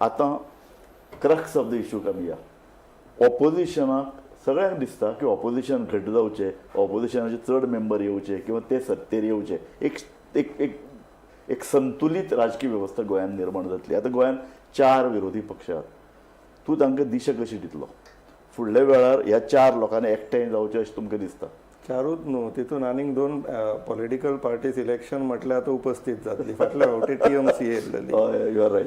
आतां क्रक्स ऑफ द इश्यूक आमी या ऑपोजिशनाक सगळ्यांक दिसता की ऑपोजिशन घट जावचें ऑपोजिशनाचे चड मेंबर येवचे किंवा ते सत्तेर येवचे एक एक एक एक संतुलीत राजकीय वेवस्था गोंयांत निर्माण जातली. आतां गोंयांत 4 विरोधी पक्ष आहात. तूं तांकां दिशा कशी दितलो फुडल्या वेळार ह्या 4 लोकांनी एकठांय जावचें अशें तुमकां दिसता? 4च न्हू तितून आनीक 2 पॉलिटिकल पार्टीज इलेक्शन म्हटल्यार आतां उपस्थित जातली फाटल्या फावटी TMC येयल्ली. हय यू आर रायट.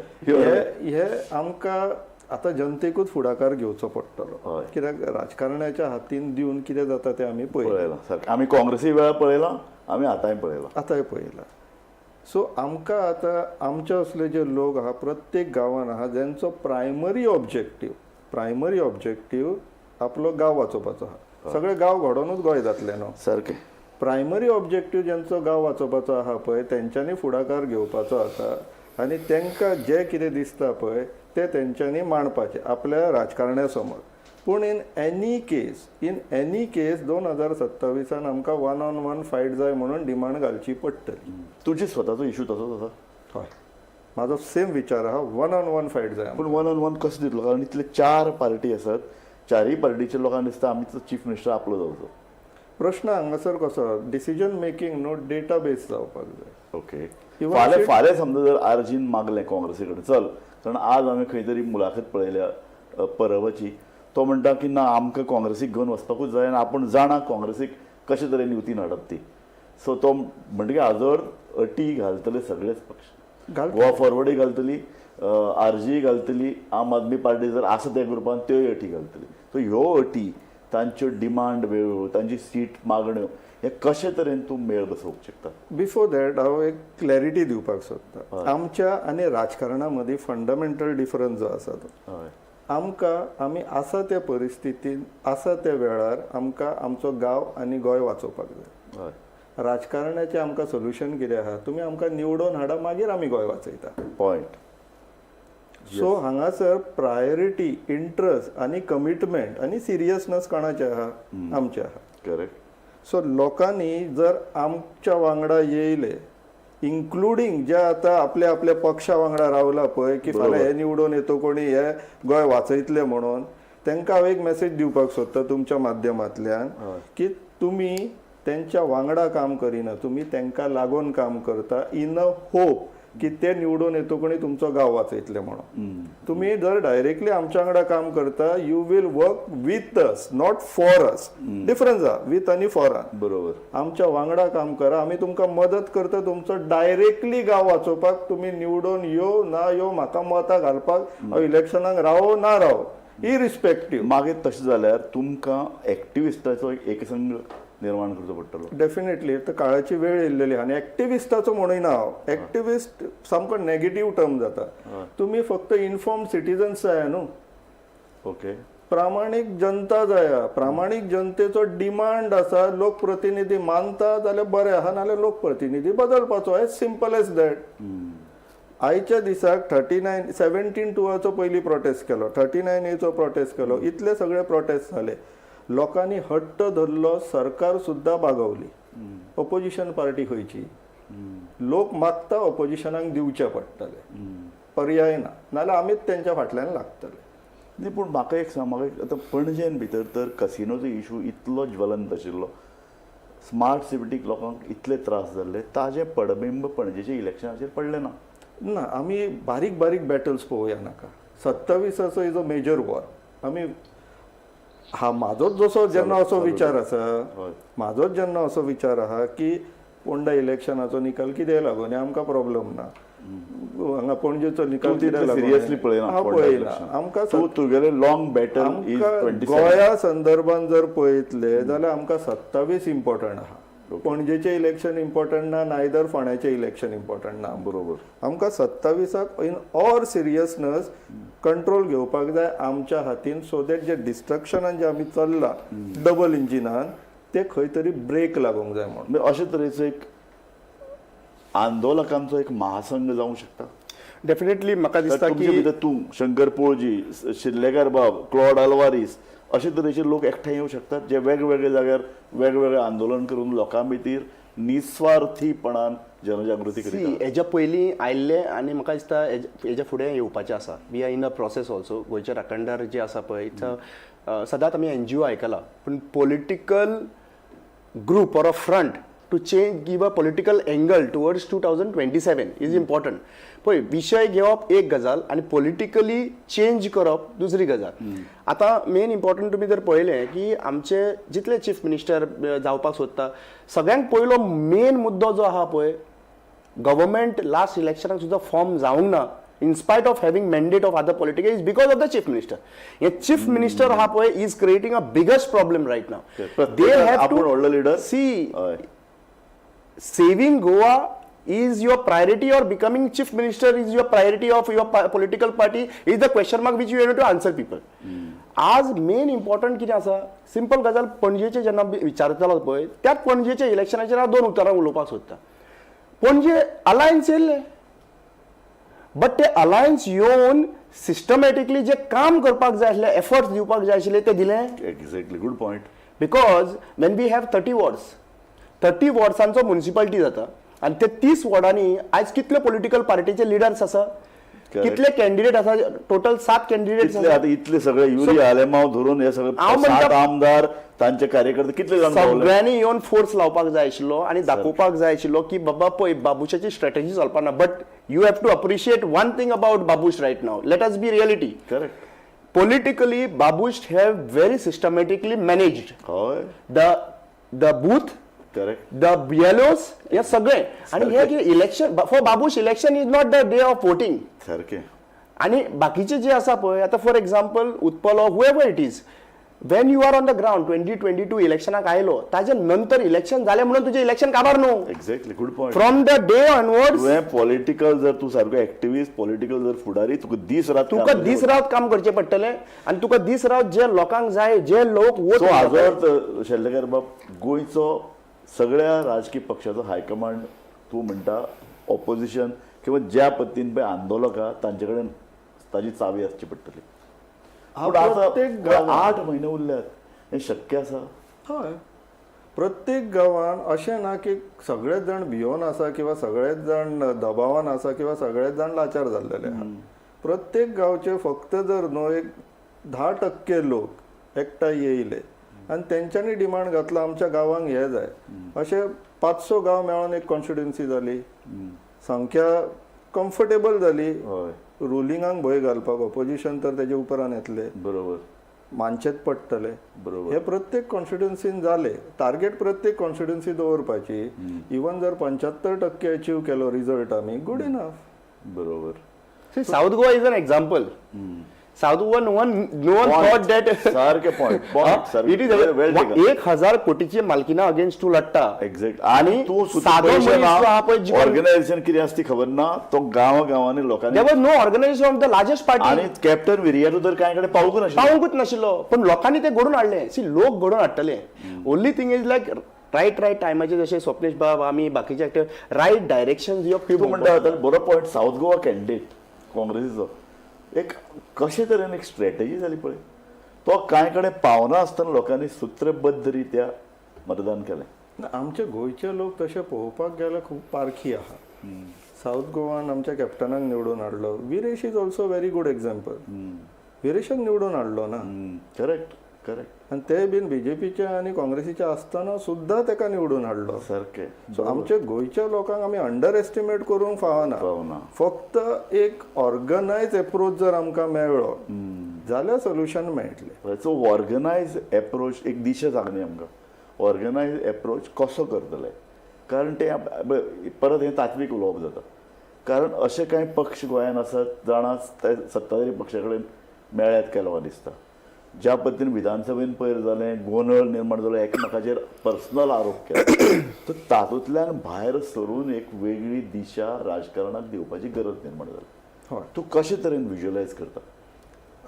हे आमकां आतां जनतेकूच फुडाकार घेवचो पडटलो हय. कित्याक राजकारण्याच्या हातीन दिवन कितें जाता तें आमी पळयलां पळयलां सारकें. आमी काँग्रेसी वेळार पळयलां आमी आतांय पळयलां. आतांय पळयलां. सो आमकां आतां आमचे असले जे लोक आहा प्रत्येक गांवांत आहा जेंचो प्रायमरी ऑब्जेक्टीव आपलो गांव वाचोवपाचो आहा. सगळे गांव घडोवनूच गोंय जातलें न्हू. सारकें. प्रायमरी ऑब्जेक्टीव जेंचो गांव वाचोवपाचो आहा पळय तेंच्यांनी फुडाकार घेवपाचो आसा आनी तांकां जें कितें दिसता पळय ते तेंच्यांनी मांडपाचें आपल्या राजकारण्या समोर. पूण इन एनी केस 2027 आमकां 1-on-1 फायट जाय म्हणून डिमांड घालची पडटली. तुजी स्वताचो इशू तसोच आसा. हय म्हाजो सेम विचार आहा 1-on-1 फायट जाय. पूण 1-on-1 कसो दितलो कारण इतले 4 पार्टी आसात. 4य पार्टीच्या लोकांक दिसता आमीच चीफ मिनिस्टर आपलो जावचो. प्रश्न हांगासर कसो डिसिजन मेकींग न्हू डेटाबेस जावपाक जाय. ओके. Even फाल्यां समजा जर आर्जीन मागलें काँग्रेसी कडेन चल कारण आज हांवें खंय तरी मुलाखत पळयल्या परवाची तो म्हणटा की ना आमकां काँग्रेसीक घेवन वचपाकूच जाय आनी आपूण जाणा काँग्रेसीक कशे तरेन युतीन हाडप ती. सो तो म्हणटकीर हाजोर अटी घालतले सगळेच पक्ष. गोवा फॉरवर्डय घालतली आरजी घालतली आम आदमी पार्टी जर आसा त्या ग्रुपान त्योय अटी घालतली. सो ह्यो अटी तांच्यो डिमांड वेळो तांची सीट मागण्यो हे कशे तरेन तूं मेळ बसोवंक शकता? बिफोर दॅट हांव एक क्लॅरिटी दिवपाक सोदतां. आमच्या आनी राजकारणा मदीं फंडमेंटल डिफरन्स जो आसा तो आमी आसा त्या परिस्थितीन आसा त्या वेळार आमकां आमचो गांव आनी गोंय वाचोवपाक जाय. राजकारणाचें आमकां सोल्युशन कितें आहा तुमी आमकां निवडून हाडा मागीर आमी गोंय वाचयता. पॉयंट. सो हांगासर प्रायोरिटी इंट्रस्ट आनी कमिटमेंट आनी सिरियसनेस कोणाचें आहा आमचें आहा. करेक्ट. सो लोकांनी जर आमच्या वांगडा येयले इन्क्लुडींग जे आतां आपल्या आपल्या पक्षा वांगडा रावला पळय की फाल्यां हे निवडून येतो कोणी हे गोंय वाचयतले म्हणून तांकां हांव एक मेसेज दिवपाक सोदता तुमच्या माध्यमांतल्यान की तुमी तेंच्या वांगडा काम करिना तुमी तांकां लागून काम करता इन अ होप की ते निवडून येतो कोणी तुमचो गांव वाचयतले म्हणून. तुम्ही जर डायरेक्टली आमच्या वांगडा काम करता you will work with us not for us. Difference आहा विथ आनी फॉरान. बरोबर. आमच्या वांगडा काम करा आमी तुमकां मदत करता तुमचो डायरेक्टली गांव वाचोवपाक. तुमी निवडून यो ना यो म्हाका मतां घालपाक हांव इलेक्शनाक रावो ना रावो इरिस्पेक्टीव. मागीर तशें जाल्यार तुमकां एक्टिविस्टाचो एक संघ निर्माण करचो पडटलो. डेफिनेटली तर काळाची वेळ येयलेली आनी एक्टिविस्टाचो म्हणून हांव एक्टिविस्ट सामको नेगेटीव टर्म जाता. तुमी फक्त इन्फॉर्म सिटीजन्स जाय न्हू. ओके. प्रामाणीक जनता जाय. प्रामाणीक जनतेचो डिमांड आसा लोकप्रतिनिधी मानता जाल्यार बरें आहा नाल्यार लोकप्रतिनिधी बदलपाचो एज सिंपल एज दॅट. आयच्या दिसाक 17/2 पयली प्रोटेस्ट केलो 39A प्रोटेस्ट केलो इतले सगळे प्रोटेस्ट जाले. लोकांनी हट्ट धरलो सरकार सुद्दां बागवली. ऑपोजिशन पार्टी खंयची लोक मागता ऑपोजिशनाक दिवचे पडटले पर्याय ना नाल्यार आमीच तेंच्या फाटल्यान लागतले. न्ही पूण म्हाका एक सांग, म्हाका आतां पणजेन भितर तर कसिनोचो इशू इतलो ज्वलंत आशिल्लो, स्मार्ट सिटीक लोकांक इतले त्रास जाल्ले, ताजें पडबिंब पणजेच्या इलेक्शनाचेर पडलें ना. ना आमी बारीक बारीक बॅटल्स पळोवया नाका. 27 इज अ मेजर वॉर. आमी म्हाजोच जसो जेन्ना असो विचार आसा, हय. म्हाजोच जेन्ना असो विचार आहा की पोंडा इलेक्शनाचो निकाल कितें लागून आमकां प्रॉब्लेम ना, हांगा पणजेचो निकाल कितें लागून सिरियसली पळयना. हांव पळयना. आमकां तुगेलें लॉंग बॅटल इज आमकां 27. गोंया संदर्भान जर पळयतले जाल्यार आमकां 27 इम्पॉर्टंट आहा. पणजेचें इलेक्शन इम्पॉर्टंट ना, नायदर फोंड्याचें इलेक्शन इम्पॉर्टंट ना. बरोबर. आमकां 27 इन ऑर सिरियसनस कंट्रोल घेवपाक जाय आमच्या हातीन, सो दॅट जे डिस्ट्रक्शनान जे आमी चल्ला डबल इंजिनान ते खंय तरी ब्रेक लागूंक जाय म्हणून. म्हणजे अशे तरेचो एक आंदोलकांचो एक महासंघ जावंक शकता. डेफिनेटली म्हाका दिसता की तुमचे भितर तूं, शंकर पोळजी, शिल्लेकर बाब, क्लॉड आल्वारीस अशे तरेचे लोक एकठांय येवं शकतात, जे वेगवेगळ्या जाग्यार वेगवेगळें आंदोलन करून लोकां भितर निस्वार्थीपणान जनजागृती करीतात. हेच्या पयलीं आयिल्ले आनी म्हाका दिसता हेच्या फुडें येवपाचें आसा. We are in a process also. गोंयचे राखणदार जे आसा पळय, सदांच आमी NGO आयकला, पूण political group or a front to change give a political angle towards 2027 is important. पळय, विशय घेवप एक गजाल आनी पॉलिटिकली चेंज करप दुसरी गजाल. आतां मेन इम्पॉर्टंट तुमी जर पळयलें की आमचे जितले चीफ मिनिस्टर जावपाक सोदता, सगळ्यांत पयलो मेन मुद्दो जो आहा पळय, गव्हर्मेंट लास्ट इलेक्शनाक सुद्दां फॉर्म जावंक ना in spite of having mandate of other political, is because of the chief minister. A chief minister ha poi is creating a biggest problem right now. They have to all the leader see saving Goa is your priority or becoming chief minister is your priority of your political party is the question mark which you have to answer people. आज main important कितें आसा, simple गजाल, पणजेचे जेन्ना विचारतलो पळय त्याच पणजेच्या इलेक्शनाचेर हांव 2 उतरां उलोवपाक सोदता. पणजे अलायन्स येयल्ले, बट ते अलायन्स येवन सिस्टमॅटिकली जे काम करपाक जाय आसले, एफर्ट्स दिवपाक जाय आशिल्ले ते दिले. Exactly, good point. Because when we have 30 wards, 30 वॉर्ड्सांचो म्युनिसिपालिटी जाता आनी ते 30 वॉर्डांनी आयज कितले पॉलिटिकल पार्टीचे लिडर्स आसा, कितले कॅन्डिडेट आसा, टोटल 7 कॅन्डिडेट आता इतले सगळे युरिया आलेमाव धरून हे सगळे 7 आमदार, तांचे कार्यकर्ते कितले जाण सगळ्यांनी येवन फोर्स लावपाक जाय आशिल्लो आनी दाखोवपाक जाय आशिल्लो की बाबा पळय, बाबुशाची स्ट्रॅटेजी चलपाना. But you have to appreciate one thing about Babush right नाव. Let us be reality. Correct. Politically, Babush have very systematically managed हय. the booth, correct. the yellows, हे सगळे. आणि हे की election for Babush election is not the day of voting. सारकें. आणि बाकीचे जे आसा पळय, आता for example Utpal or however it is, when you are on the ground 2022 इलेक्शनाक आयलो, ताजे नंतर इलेक्शन जालें म्हणून तुजें इलेक्शन काबार न्हू. Exactly, good point. From the day onwards तुवें पॉलिटिकल जर तूं सारको एक्टिव्हिस्ट, पॉलिटिकल जर फुडारी, तुका दीस रात तुका दीस रात काम करचें पडटलें आनी तुका दीस रात जे लोकांक जाय, जे लोक वोट सो हाजो अर्थ शेल्लेकर बाब, गोंयचो सगळ्या राजकीय पक्षाचो हायकमांड तूं म्हणटा ऑपोजिशन किंवा ज्या पद्दतीन पळय आंदोलक आहा तांचे कडेन ताजी चावी आसची पडटली. पूण प्रत्येक आतां 8 म्हयने उरल्यात, हें शक्य आसा? हय, प्रत्येक गांवान अशें ना की सगळेच जाण भियोन आसा किंवा सगळेच जाण दबावान आसा किंवा सगळेच जाण लाचार जाल्लेले आहा. प्रत्येक गांवचे फक्त जर न्हू एक 10% लोक एकठांय येयले आनी तेंच्यांनी डिमांड घातलो आमच्या गांवांक हे जाय, अशे 500 गांव मेळोन एक कॉन्स्टिट्युएन्सी जाली, संख्या कम्फर्टेबल जाली. हय, रुलिंगांक भंय घालपाक ऑपोजिशन तर तेजे उपरांत येतले, बरोबर, मानचेत पडटले. बरोबर. हे प्रत्येक कॉन्स्टिट्युएन्सीन जाले. टार्गेट प्रत्येक कॉन्स्टिट्युएन्सी दवरपाची. इवन जर 75% अचीव केलो रिजल्ट आमी, गुड इनफ. बरोबर. South Goa is an example. South Goa no one thought that सारके पॉइंट it is 1000 कोटीची मालकीना अगेन्स्ट टू लढता. एक्झॅक्ट. आणि साधो मनीस हा पळय जिवन ऑर्गनायझेशन कितें आसा ती खबर ना, तो गांवांनी लोकांनी there was no organisation of the largest party आणि कॅप्टन विरियाटू तर कांय कडेन पावूंक नाशिल्लो. पावूंकूच नाशिल्लो, पण लोकांनी ते घडून हाडले. सी, लोक घडून हाडटले. Only thing is like right टायमाचे, जशे स्वप्नेश बाब आमी बाकीचे रायट डायरेक्शन तूं म्हणटा बरो पॉयंट. साऊथ गोवा कॅन्डिडेट काँग्रेसीचो एक कशे तरेन एक स्ट्रॅटेजी जाली पळय, तो कांय कडेन पावना आसतना लोकांनी सूत्रबद्ध रित्या मतदान केलें. आमचे गोंयचे लोक तशे पळोवपाक गेल्यार खूब पारखी आहा. साऊथ गोवान आमच्या कॅप्टनाक निवडून हाडलो. Viresh is also very good example. विरेशन निवडून हाडलो ना करेक्ट करेक्ट आणि ते बीन बीजेपीचे आणि काँग्रेसीचे असताना सुद्धा ताका निवडून हाडलो सारके सो आमच्या गोंयच्या लोकांक आमी अंडर एस्टिमेट करूंक फावना पावना फक्त एक ऑर्गनायज एप्रोच जर आमकां मेळ्ळो जाल्यार सोल्युशन मेळटलें सो ऑर्गनायज एप्रोच एक दिशा सांग न्ही आमकां ऑर्गनायज एप्रोच कसो करतले कारण ते परत हें तात्वीक उलोवप जाता कारण अशे कांय पक्ष गोंयांत आसात जाणा सत्ताधारी पक्षा कडेन मेळ्यात केलो दिसता ज्या पद्दतीन विधानसभेन पयर जालें गोंधळ निर्माण जालो एकामेकाचेर पर्सनल आरोप केले तर तातूंतल्यान भायर सरून एक वेगळी दिशा राजकारणाक दिवपाची गरज निर्माण जाली हय तूं कशे तरेन विज्युअलायज करता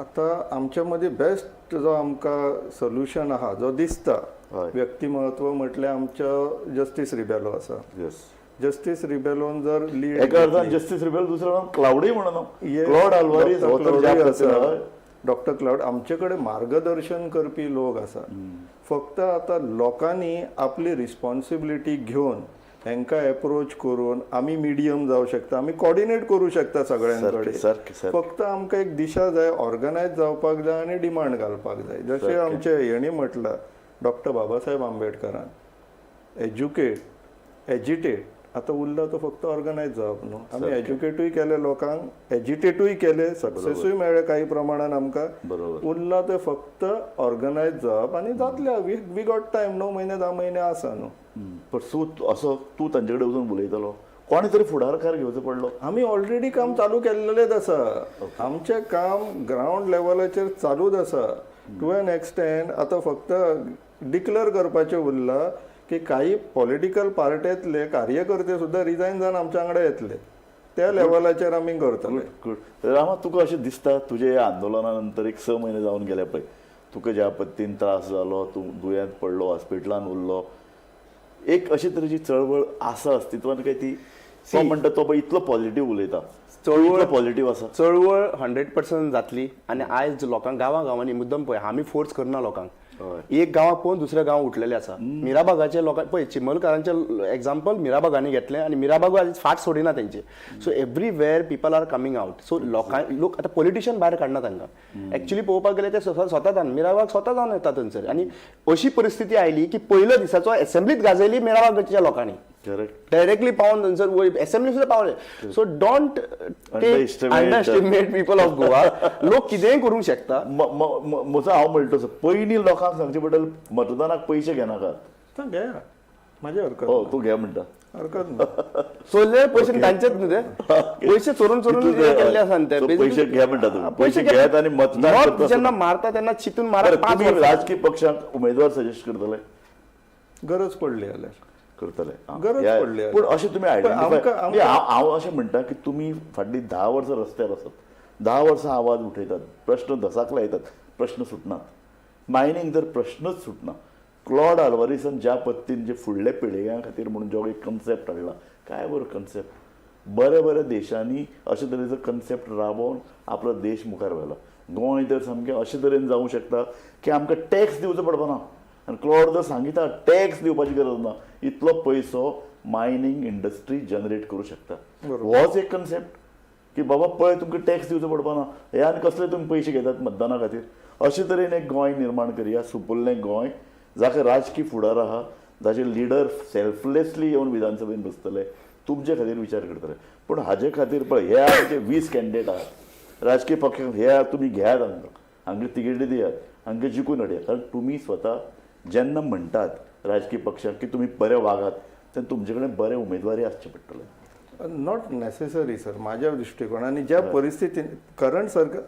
आतां आमच्या मदीं बेस्ट जो आमकां सोल्युशन आहा जो दिसता हय. व्यक्तिमत्व म्हटल्यार आमच्या जस्टीस रिबेलो आसा येस जस्टीस रिबेलोन जर लीड एका अर्थान जस्टीस रिबेल दुसरो नांव क्लाउडय म्हणून क्लॉड आल्वारीस हो तर ज्या पद्दतीन डॉक्टर क्लाउड आमचे कडेन मार्गदर्शन करपी लोक आसा फक्त आता लोकांनी आपली रिस्पॉन्सिबिलिटी घेवन हांकां एप्रोच करून आमी मिडियम जावं शकता आमी कॉर्डिनेट करूं शकता सगळ्यां सारकें, सारकें. कडेन फक्त आमकां एक दिशा जाय ऑर्गनायज जावपाक जाय आनी डिमांड घालपाक जाय जशें आमचे हेणी म्हटलां डॉक्टर बाबासाहेब आंबेडकरान एज्युकेट एजिटेट आतां उरला तो फक्त ऑर्गनायज जावप न्हू आमी एज्युकेटूय केले लोकांक एजिटेटूय केले सक्सेसूय मेळ्ळे काही प्रमाणान आमकां बरोबर उरला ते फक्त ऑर्गनायज जावप आनी जातले वी गॉट टायम 9 महिने 10 महिने आसा न्हू पण असो तूं तांचे कडेन वचून उलयतलो कोणे तरी फुडारकार घेवचो पडलो आमी ऑलरेडी काम चालू केल्लेलेच आसा आमचें काम ग्रावंड लेवलाचेर चालूच आसा टू एन एक्सटेंड आतां फक्त डिक्लेअर करपाचें उरलां की काही पॉलिटिकल पार्ट्यातले कार्यकर्ते सुद्धा रिजायन जावन आमच्या वांगडा येतले त्या लेवलाचेर आमी करतले गुड रामा तुका अशें दिसता तुजे ह्या आंदोलना नंतर एक 6 म्हयने जावन गेले पळय तुका ज्या पद्दतीन त्रास जालो तूं दुयेंत पडलो हॉस्पिटलान उरलो एक अशे तरेची चळवळ आसा अस्तित्वान काय ती तो म्हणटा तो पळय इतलो पॉझिटिव्ह उलयता चळवळ पॉझिटिव्ह आसा चळवळ 100% जातली आणि आयज लोकांक गांवांनी मुद्दम पळय आमी फोर्स करना लोकांक एक गांवाक पळोवन दुसऱ्या गांव उठलेले आसा मिराबागाचे लोकांक पळय चिमलकारांचे एक्झाम्पल मिराबागांनी घेतले आणि मिराबाग आयज फाट सोडिना तेंचे so everywhere people are coming out so लोक आतां पॉलिटिशियन भायर काडना तांकां एक्चुअली पळोवपाक गेले ते स्वता जावन मिराबाग स्वता जावन येता थंयसर आणि अशी परिस्थिती आयली की पयल्या दिसाचो असेंब्लीत गाजयली मिराबागाच्या लोकांनी करेक्ट डायरेक्टली पावन थंयसर असेंब्ली सुद्धा पावले so don't underestimate people of Goa लोक कितेंय करूंक शकता म्हजो हांव म्हणटा तसो पयलीं लोकांक सांगचे पडटलें मतदानाक पयशे घेनाकात घे म्हाजी हरकत हो तूं घे म्हणटा हरकत ना चोरले पयशे तांचेच न्हू ते पयशे चोरून केल्ले आसा न्ही ते पयशे घे म्हणटा तूं पयशे घेत आनी मतदान मत जेन्ना मारता तेन्ना चिंतून मारता करता तुमी राजकीय पक्षांक उमेदवार सजेस्ट करतले गरज पडली जाल्यार करतले गरज पडली पूण अशें तुमी आयडेंटिफाय आमकां- हांव अशें म्हणटा की तुमी फाटलीं 10 वर्सां रस्त्यार आसात 10 वर्सां आवाज उठयतात प्रश्न धसाक लायतात प्रश्न सुटनात मायनींग तर प्रश्नच सुटना क्लॉड आल्वारिसान ज्या पद्दतीन जे फुडल्या पिळग्यां खातीर म्हणून जो एक कन्सेप्ट हाडला काय बरो कन्सेप्ट बऱ्या देशांनी अशे तरेचो कन्सेप्ट राबोवन आपलो देश मुखार व्हेलो गोंय तर सामकें अशे तरेन जावंक शकता की आमकां टॅक्स दिवचो पडपाना आनी क्लॉड जर सांगिता टॅक्स दिवपाची गरज ना इतलो पयसो मायनींग इंडस्ट्री जनरेट करूं शकता होच एक कन्सेप्ट की बाबा पळय तुमकां टॅक्स दिवचो पडपाना हे आनी कसले तुमी पयशे घेतात मतदाना खातीर अशे तरेन एक गोंय निर्माण करया सुपुल्लें गोंय जाका राजकीय फुडार आहा जाचे लिडर सेल्फलेसली येवन विधानसभेन बसतले तुमचे खातीर विचार करतले पूण हाजे खातीर पळय हे आमचे 20 कॅन्डिडेट आहात राजकीय पक्षांक हे तुमी घेयात हांकां तिकेटी दियात हांकां जिखून हाडयात कारण तुमी स्वता जेन्ना म्हणटात राजकीय पक्षांक की तुमी बरे वागात तेन्ना तुमचे कडेन बरे उमेदवारी आसचे पडटले नॉट नेसेसरी सर माझ्या दृष्टिकोनाने ज्या परिस्थितीन करंट सरकार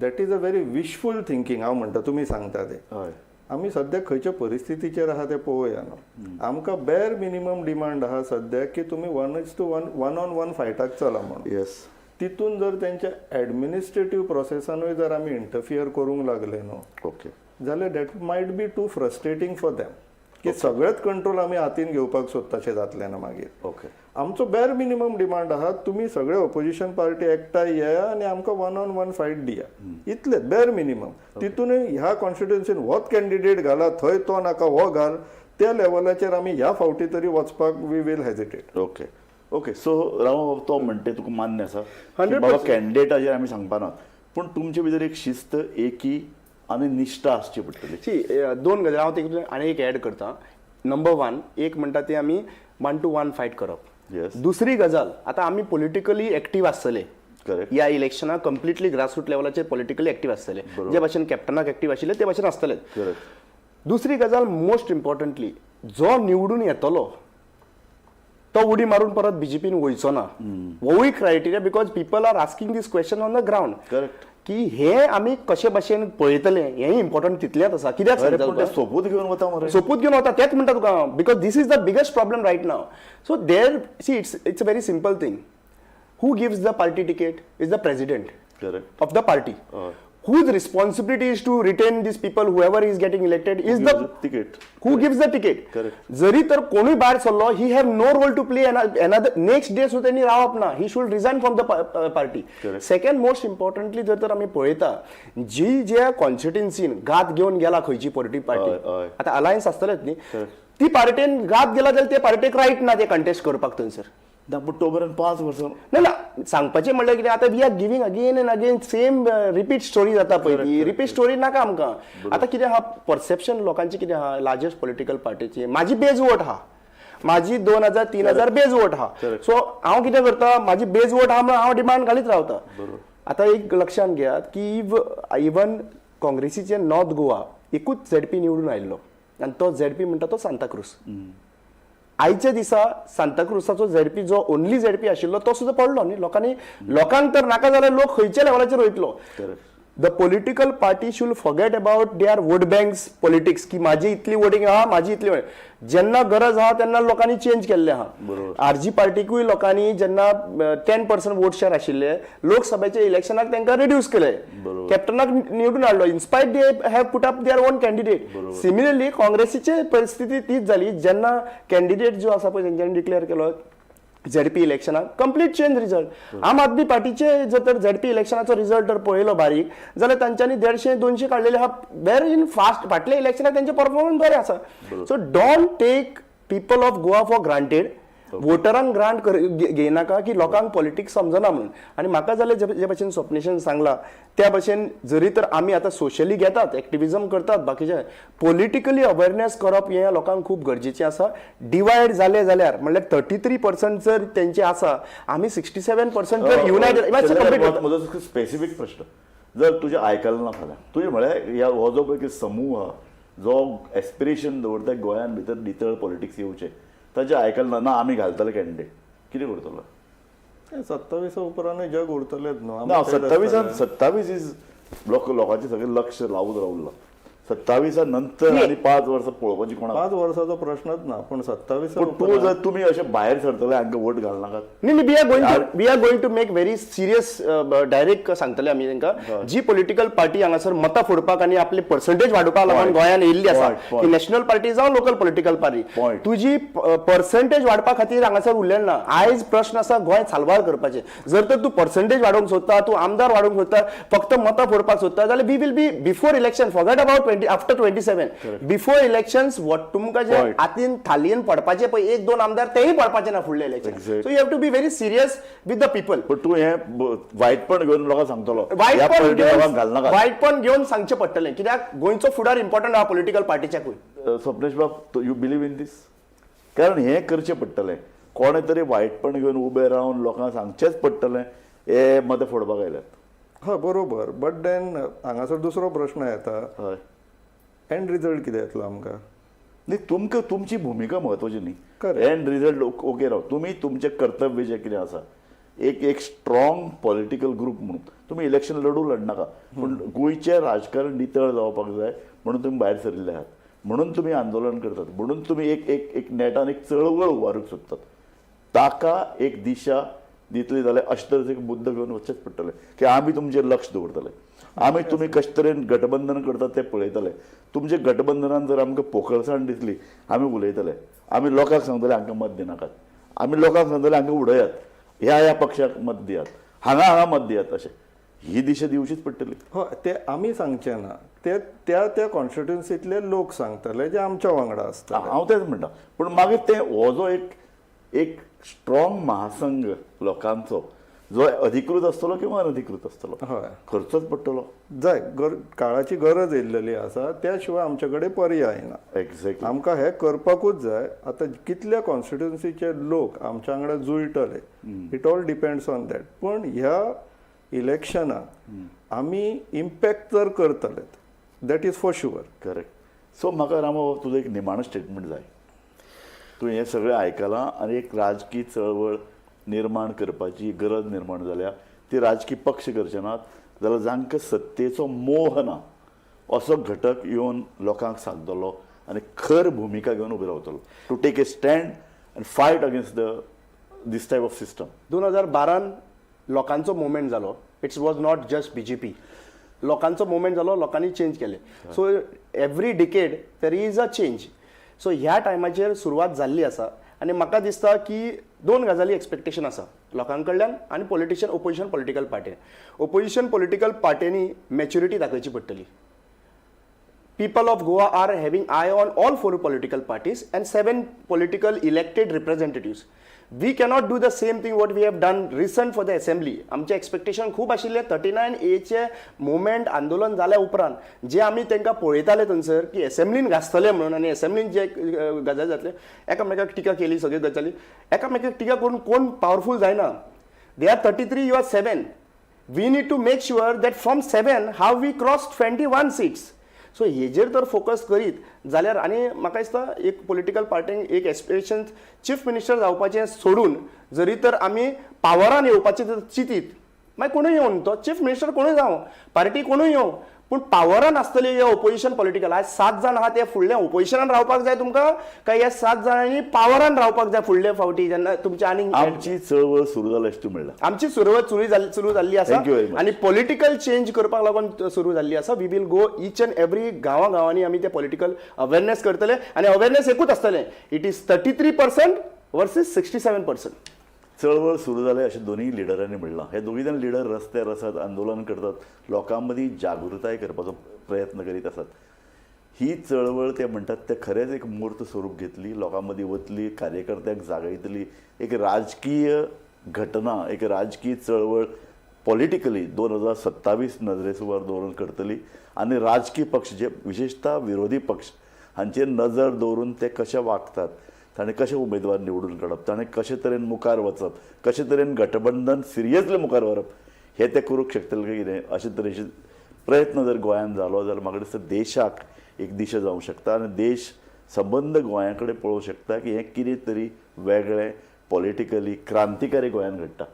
that is a very wishful thinking हांव म्हणटा तुमी सांगता ते हय आमी सद्या खंयच्या परिस्थितीचेर आहा ते पळोवया न्हू आमकां बेर मिनिमम डिमांड आहा सद्याक की तुमी 1:1 वन ऑन वन फायटाक चला म्हणून येस तितून जर तेंच्या एडमिनिस्ट्रेटीव प्रोसेसानूय जर आमी इंटरफियर करूंक लागले न्हू ओके जाल्यार that might be too frustrating for them की सगळेच कंट्रोल आमी हातीन घेवपाक सोदताशें जातलें ना मागीर ओके आमचो बेर मिनिमम डिमांड आहा तुमी सगळे ऑपोजिशन पार्टी एकठांय येया आनी आमकां 1-on-1 फायट दिया इतलेच बेर मिनिमम तितूनय ह्या कॉन्स्टिट्युएन्सीन होच कॅन्डिडेट घाला थंय तो नाका हो घाल त्या लेवलाचेर आमी ह्या फावटी तरी वचपाक we will hesitate okay okay so राव तो म्हणटे तुका मान्य आसा की 100% बाबा कॅन्डिडेटाचेर आमी सांगपाना पूण तुमचे भितर एक शिस्त एकी आनी निश्ठा आसची पडटली. सी दोन गजाली हांव तितून आनी एक ऍड करता. नंबर 1 एक म्हणटा ते आमी 1 to 1 फायट करप. Yes. दुसरी गजाल आता आमी पॉलिटिकली एक्टीव आसतले Correct. या इलेक्शनाक कंप्लिटली ग्रासरूट लेवलाचेर पॉलिटिकली एक्टीव आसतले, जे भाशेन कॅप्टनाक एक्टीव आशिल्ले ते भाशेन आसतले. Correct. दुसरी गजाल मोस्ट इम्पॉर्टंटली जो निवडून येतलो तो उडी मारून परत बीजेपीन वयचो ना. होवूय criteria because people are asking this question on the ground Correct. की हे आमी कशे भाशेन पळयतले हेय इम्पॉर्टंट तितलेंच आसा. कित्याक अरे सांगता पूण ते तुका? सोपूत घेवन वता मरे. सोपूत घेवन वता तेच म्हणटा तुका because this is the biggest problem right नाव. So there see it's a very simple thing. Who gives the party ticket is the president Correct. of the party. Whose responsibility is to retain these people, whoever is getting elected, is the ticket. who gives the ticket. Correct. जरी तर कोणूय भायर सरलो, he have no role to play another next day सुद्धा त्यांनी रावप ना. He should resign from the party. Correct. Second most importantly जर तर आम्ही पळयता जी ज्या कॉन्स्टिट्युन्सीन गात घेऊन गेला खंयची पॉलिटिकल हय, पार्टी हय. आता अलायन्स आसतलेच न्ही Correct. ती पार्टीन गात गेला जाल्यार त्या पार्टीक रायट ना ते कंटेस्ट करपाक थंयसर. ना पूण तो मेरेन 5 वर्सां ना ना सांगपाचें म्हणल्यार कितें आतां we are giving again and again same repeat story जाता पळय ती रिपीट स्टोरी नाका आमकां. आतां कितें आहा परसेप्शन लोकांची कितें आहा लार्जस्ट पॉलिटिकल पार्टीची माझी बेज वोट आहा माझी 2000-3000 बेज वोट आहा. सो हांव कितें करता माझी बेज वोट आहा म्हणून हांव डिमांड घालीत रावता. आतां एक लक्षात घेयात की इवन काँग्रेसीचे नॉर्थ गोवा एकूच झेडपी निवडून आयिल्लो आनी तो झेडपी म्हणटा तो सांताक्रूज. आयच्या दिसा सांताक्रूजाचो झेडपी जो ओनली झेडपी आशिल्लो तो सुद्धा पडलो न्ही. लोकांक तर नाका जाल्यार लोक खंयच्या लेवलाचेर वयतलो. The political party should forget about their vote banks politics की माझी इतली वोटिंग आहा माझी इतली जेन्ना गरज आहा तेन्ना लोकांनी चेंज केल्ले आहा. आरजी पार्टीकूय लोकांनी जेन्ना 10% वोट शेअर आशिल्ले लोकसभेच्या इलेक्शनाक तांकां रिड्यूस केले. कॅप्टनाक निवडून हाडलो in spite they have put up their own candidate. Similarly काँग्रेसीची परिस्थिती तीच झाली जेन्ना कॅन्डिडेट जो आसा पळय तेंच्यांनी डिक्लेअर केलो झेडपी इलेक्शनाक कंप्लीट चेंज रिजल्ट. आम आदमी पार्टीचे जर तर झेडपी इलेक्शनाचो रिजल्ट जर पळयलो बारीक जाल्यार तांच्यांनी 150-200 काडलेले आहा. वेरी इन फास्ट फाटल्या इलेक्शनाक तांचे परफॉर्मन्स बरे आसा. So don't take people of Goa for granted. वोटरांक ग्रांट घेयनाका की लोकांक पॉलिटिक्स समजना म्हणून. आनी म्हाका जाल्यार जे भाशेन स्वप्नेशन सांगला त्या भाशेन जरी तर आमी आतां सोशली घेतात एक्टिविजम करतात बाकीचे पॉलिटिकली अवेअरनेस करप हें लोकांक खूब गरजेचें आसा. डिवायड जाले जाल्यार म्हणल्यार 33% जर तेंचे आसा आमी 67% जर युनायटेड. स्पेसिफीक प्रश्न जर तुजें आयकलें ना फाल्यां तुजें म्हळ्यार ह्या हो जो पळय समूह आहा जो एस्पिरेशन दवरता गोंयान भितर नितळ पॉलिटिक्स येवचें ताचें आयकलें ना आमी घालतले कॅन्डिडेट कितें करतलो? 27 उपरांत जग उरतलेच न्हू. ना 27 इज लोकांचे सगळें लक्ष लावून रावल्लो. 27 नंतर आनी 5 वर्सां पळोवपाची कोणाक 5 वर्साचो प्रश्नच ना पूण 27 पूण तूं जर तुमी अशें भायर सरतले हांकां वोट घालनाकात. न्ही we are going to make very serious direct सांगतले आमी तांकां जी पॉलिटिकल पार्टी हांगासर मतां फोडपाक आनी आपले पर्संटेज वाडोवपाक लागून गोंयान येयल्ली आसा की नॅशनल पार्टी जावं लोकल पॉलिटिकल पार्टी तुजी पर्संटेज वाडपा खातीर हांगासर उरलें ना. आयज प्रश्न आसा गोंय साल्वार करपाचें. जर तर तूं पर्संटेज वाडोवंक सोदता तूं आमदार वाडोवंक सोदता फक्त मतां फोडपाक सोदता जाल्यार we will be before election forget about after 27 before elections what तुमकां जे हातीन थालयेन पडपाचे पळय 1-2 आमदार तेही पडपाचे ना फुडले election. So you have to be very serious with the people. पण तूं हें वायटपण घेवन लोकांक सांगतलो वायटपण घेवन सांगचें पडटलें कित्याक गोंयचो फुडार इम्पॉर्टंट आहा पॉलिटिकल पार्टीच्याकूय. स्वप्नेश बाब यू बिलीव इन दीस? कारण हें करचें पडटलें कोणे तरी वायटपण घेवन उबें रावन लोकांक सांगचेंच पडटलें हे मतां फोडपाक आयल्यात. हय बरोबर बट देन हांगासर दुसरो प्रश्न येता हय एंड रिजल्ट कितें येतलो आमकां? न्ही तुमकां तुमची भुमिका म्हत्वाची न्ही. Correct. एंड रिजल्ट ओके राव तुमी तुमचें कर्तव्य जें कितें आसा एक स्ट्रॉंग पॉलिटिकल ग्रूप म्हणून तुमी इलेक्शन लडनाका पूण गोंयचें राजकारण नितळ जावपाक जाय म्हणून तुमी भायर सरिल्ले आहात म्हणून तुमी आंदोलन करतात म्हणून तुमी एक नेटान एक चळवळ उबारूंक सोदतात. ताका एक दिशा दितली जाल्यार अशें तरेचो एक मुद्दो घेवन वचचेच पडटलें की आमी तुमचेर लक्ष दवरतले. आमी तुमी कशे तरेन गठबंधन करतात ते पळयतले. तुमचे गठबंधनान जर आमकां पोखळसाण दिसली आमी उलयतले. आमी लोकांक सांगतले हांकां मत दिनाकात. आमी लोकांक सांगतले हांकां उडयात ह्या पक्षाक मत दियात हांगा मत दियात अशें ही दिशा दिवचीच पडटली. हय ते आमी सांगचे ना ते त्या कॉन्स्टिट्युन्सींतले लोक सांगतले जे आमच्या वांगडा आसता. हांव तेच म्हणटा पूण मागीर ते हो जो एक स्ट्रॉंग महासंघ लोकांचो जो अधिकृत आसतलो किंवा अनधिकृत आसतलो हय खर्चच पडटलो. जाय काळाची गरज येयल्लेली आसा त्या शिवाय आमचे कडेन पर्याय ना. एक्झॅक्टली. आमकां हे करपाकूच जाय. आतां कितल्या कॉन्स्टिट्युन्सीचे लोक आमच्या वांगडा जुळटले it all depends on that. पण ह्या इलेक्शनाक आमी इम्पॅक्ट जर करतले that is for sure. Correct. So म्हाका रामा तुजो एक निमाणो स्टेटमेंट जाय. तूं हें सगळें आयकलां आनी एक राजकीय चळवळ निर्माण करपाची गरज निर्माण जाल्या. ती राजकीय पक्ष करचे नात जाल्यार जांकां सत्तेचो मोह ना असो घटक येवन लोकांक सांगतलो आनी खर भुमिका घेवन उबे रावतलो to take a stand and fight against this type of system. 2012 लोकांचो मुवमेंट जालो. It's was not just BJP. लोकांचो मुवमेंट जालो, लोकांनी चेंज केले. So every decade there is a change. So ह्या टायमाचेर सुरवात जाल्ली आसा आनी म्हाका दिसता की 2 गजाली एक्सपेक्टेशन आसा लोकां कडल्यान आनी opposition political party. Opposition political पार्टींनी मॅच्युरिटी दाखोवची पडटली. People of Goa are having eye on all 4 political parties and 7 political elected representatives. We cannot do the same thing what we have done recent for the assembly. आमचे expectation खूब आशिल्ले 39A movement आंदोलन जाल्या उपरांत जे आमी तांकां पळयताले थंयसर की असेंब्लीन घासतले म्हणून आनी असेंब्लीन जे गजाली जातले एकामेकाक टिका केली सगळ्यो गजाली. एकामेकाक टिका करून कोण पावरफूल जायना. They are 33, you are 7. We need to make sure that from 7 how we cross 21 seats. So हेजेर तर फोकस करीत जाल्यार आनी म्हाका दिसता एक पॉलिटिकल पार्टींक एक एस्पिरेशन चीफ मिनिस्टर जावपाचें सोडून जरी तर आमी पावरान येवपाचें चिंतीत मागीर कोणूय येवन तो चीफ मिनिस्टर कोणूय जावं पार्टी कोणूय येवं पूण पावरान आसतली हे ओपोजिशन पॉलिटिकल. आज 7 जाण आहा ते फुडल्या ओपोजिशनान रावपाक जाय तुमकां काय ह्या 7 जाणांनी पावरान रावपाक जाय फुडले फावटी जेन्ना तुमच्या आनी आमची चळवळ सुरू जाली अशें तूं म्हणलां. आमची सुरवात सुरू जाल्ली आसा आनी पॉलिटिकल चेंज करपाक लागून सुरू जाल्ली आसा. We will go each and every गांवांनी आमी ते पॉलिटिकल अवेरनेस करतले आनी अवेरनेस एकूच आसतलें. It is 33% versus 67%. चळवळ सुरू जाले अशें दोनूय लिडरांनी म्हणलां. हे दोगूय जाण लिडर रस्त्यार आसात, आंदोलन करतात, लोकां मदीं जागृताय करपाचो प्रयत्न करीत आसात. ही चळवळ ते म्हणटात ते खरेंच एक मूर्त स्वरूप घेतली, लोकां मदीं वतली, कार्यकर्त्यांक जागयतली, एक राजकीय घटना, एक राजकीय चळवळ पॉलिटिकली 2027 नजरे सुवार दवरून करतली आनी राजकीय पक्ष जे विशेषतः विरोधी पक्ष हांचेर नजर दवरून ते कशे वागतात, ताणें कशे उमेदवार निवडून काडप, ताणें कशे तरेन मुखार वचप, कशे तरेन गठबंधन सिरियसली मुखार व्हरप हे ते करूंक शकतले काय कितें अशे तरेचे प्रयत्न जर गोंयांत जालो जाल्यार म्हाका दिसता देशाक एक दिशा जावंक शकता आनी देश संबंद गोंया कडेन पळोवंक शकता की हें कितें तरी वेगळें पॉलिटिकली क्रांतिकारी गोंयांत घडटा.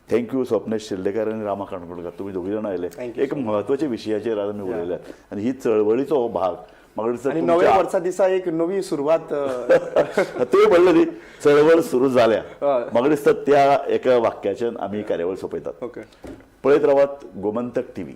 थँक्यू स्वप्नेश शिर्लेकर आनी रामा काणकोणकार, तुमी दोगूय जाण आयले. एक म्हत्वाच्या विशयाचेर आज आमी उलयल्यात आनी ही चळवळीचो हो भाग म्हाका दिसता नव्या वर्सा दिसा एक नवी सुरवात तुवें म्हणलें न्ही चळवळ सुरू जाल्या. म्हाका दिसता त्या एका वाक्याच्यान आमी कार्यावळ सोंपयतात. ओके, पळयत रावात गोमंतक TV.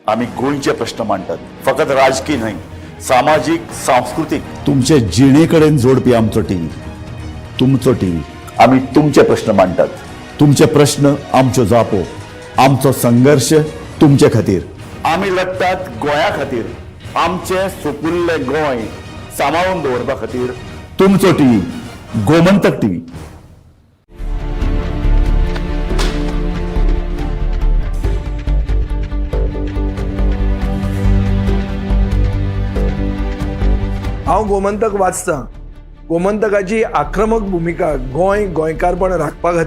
आम्ही गोंयचे प्रश्न मांडटात, फकत राजकीय न्हय, सामाजीक, सांस्कृतिक. तुमचे जिणेकडेन जोडपी आमचो टीव्ही, तुमचो टीव्ही. आम्ही तुमचे प्रश्न मांडटात, तुमचे प्रश्न आमच्यो जापो, आमचो संघर्ष तुमचे खातीर. आम्ही लढटात गोंया खातीर, आमचे सोपुल्ले गोंय सांबाळून दवरपा खातीर. तुमचो टीव्ही, गोमंतक टीव्ही. हांव गोमंतक वाचतां. गोमंतकाची आक्रमक भुमिका गोंयकारपण राखपा खातीर